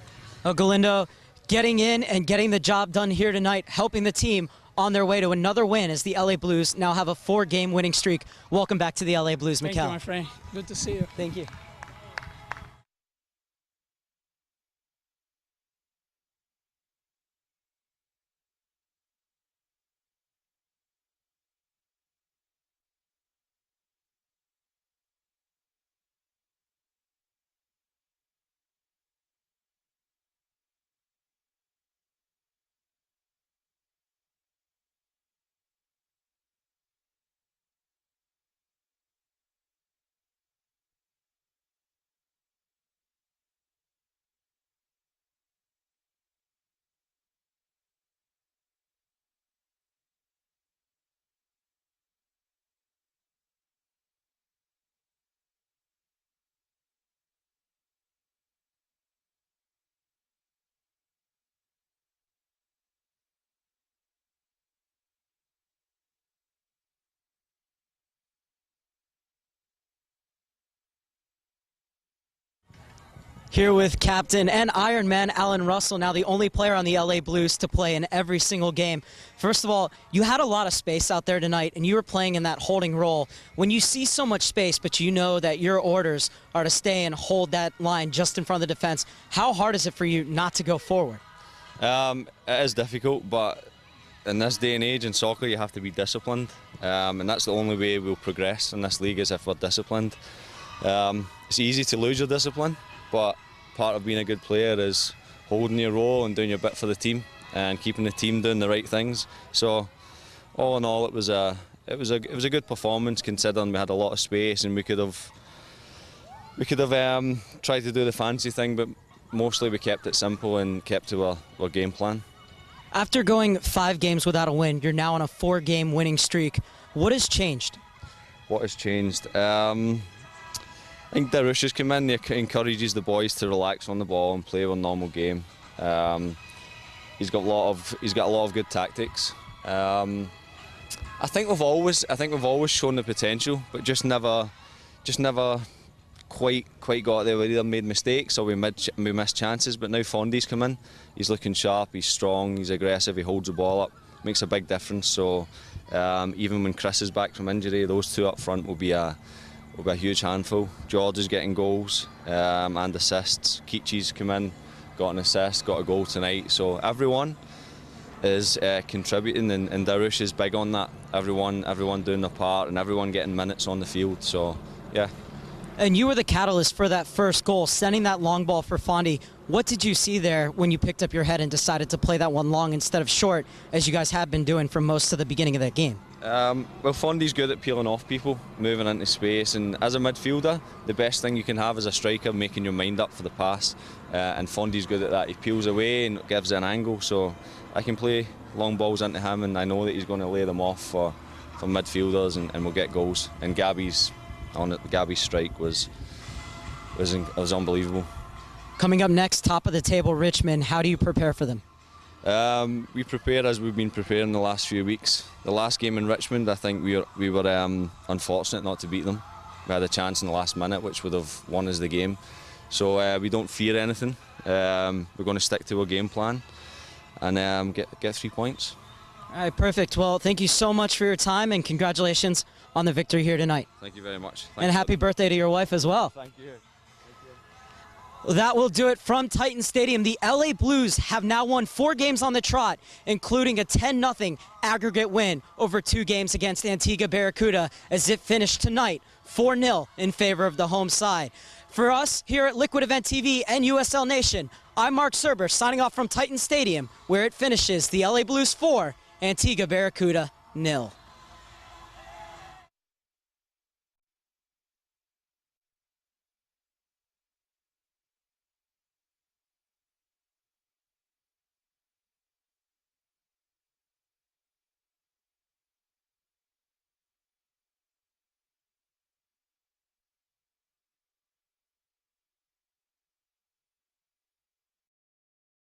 Galindo, getting in and getting the job done here tonight, helping the team on their way to another win as the LA Blues now have a 4-game winning streak. Welcome back to the LA Blues, Mikel. Thank you, my friend. Good to see you. Thank you. Here with captain and Iron Man Alan Russell, now the only player on the LA Blues to play in every single game. First of all, you had a lot of space out there tonight, and you were playing in that holding role. When you see so much space, but you know that your orders are to stay and hold that line just in front of the defense, how hard is it for you not to go forward? It is difficult, but in this day and age in soccer, you have to be disciplined, and that's the only way we'll progress in this league is if we're disciplined. It's easy to lose your discipline, but part of being a good player is holding your role and doing your bit for the team and keeping the team doing the right things. So, all in all, it was a good performance considering we had a lot of space and we could have tried to do the fancy thing, but mostly we kept it simple and kept to our game plan. After going 5 games without a win, you're now on a 4-game winning streak. What has changed? What has changed? I think Darusha's come in, he encourages the boys to relax on the ball and play a normal game. He's got a lot of good tactics. I think we've always shown the potential, but just never quite got there. We either made mistakes or we missed chances. But now Fondy's come in, he's looking sharp, he's strong, he's aggressive, he holds the ball up, makes a big difference. So even when Chris is back from injury, those two up front will be a huge handful. George is getting goals and assists. Keachi's come in, got an assist, got a goal tonight. So everyone is contributing, and Darush is big on that. Everyone doing their part and everyone getting minutes on the field. So, yeah. And you were the catalyst for that first goal, sending that long ball for Fondy. What did you see there when you picked up your head and decided to play that one long instead of short, as you guys have been doing for most of the beginning of that game? Well, Fondy's good at peeling off people, moving into space, and as a midfielder, the best thing you can have is a striker making your mind up for the pass, and Fondy's good at that. He peels away and gives an angle, so I can play long balls into him, and I know that he's going to lay them off for midfielders, and we'll get goals. And Gabby's strike was unbelievable. Coming up next, top of the table, Richmond. How do you prepare for them? We prepare as we've been preparing the last few weeks. The last game in Richmond, I think we were unfortunate not to beat them. We had a chance in the last minute, which would have won us the game. So we don't fear anything. We're going to stick to our game plan and get 3 points. All right, perfect. Well, thank you so much for your time, and congratulations on the victory here tonight. Thank you very much. And happy birthday to your wife as well. Thank you. Well, that will do it from Titan Stadium. The LA Blues have now won 4 games on the trot, including a 10-0 aggregate win over 2 games against Antigua Barracuda, as it finished tonight 4-0 in favor of the home side. For us here at Liquid Event TV and USL Nation, I'm Mark Serber, signing off from Titan Stadium, where it finishes the LA Blues 4, Antigua Barracuda 0.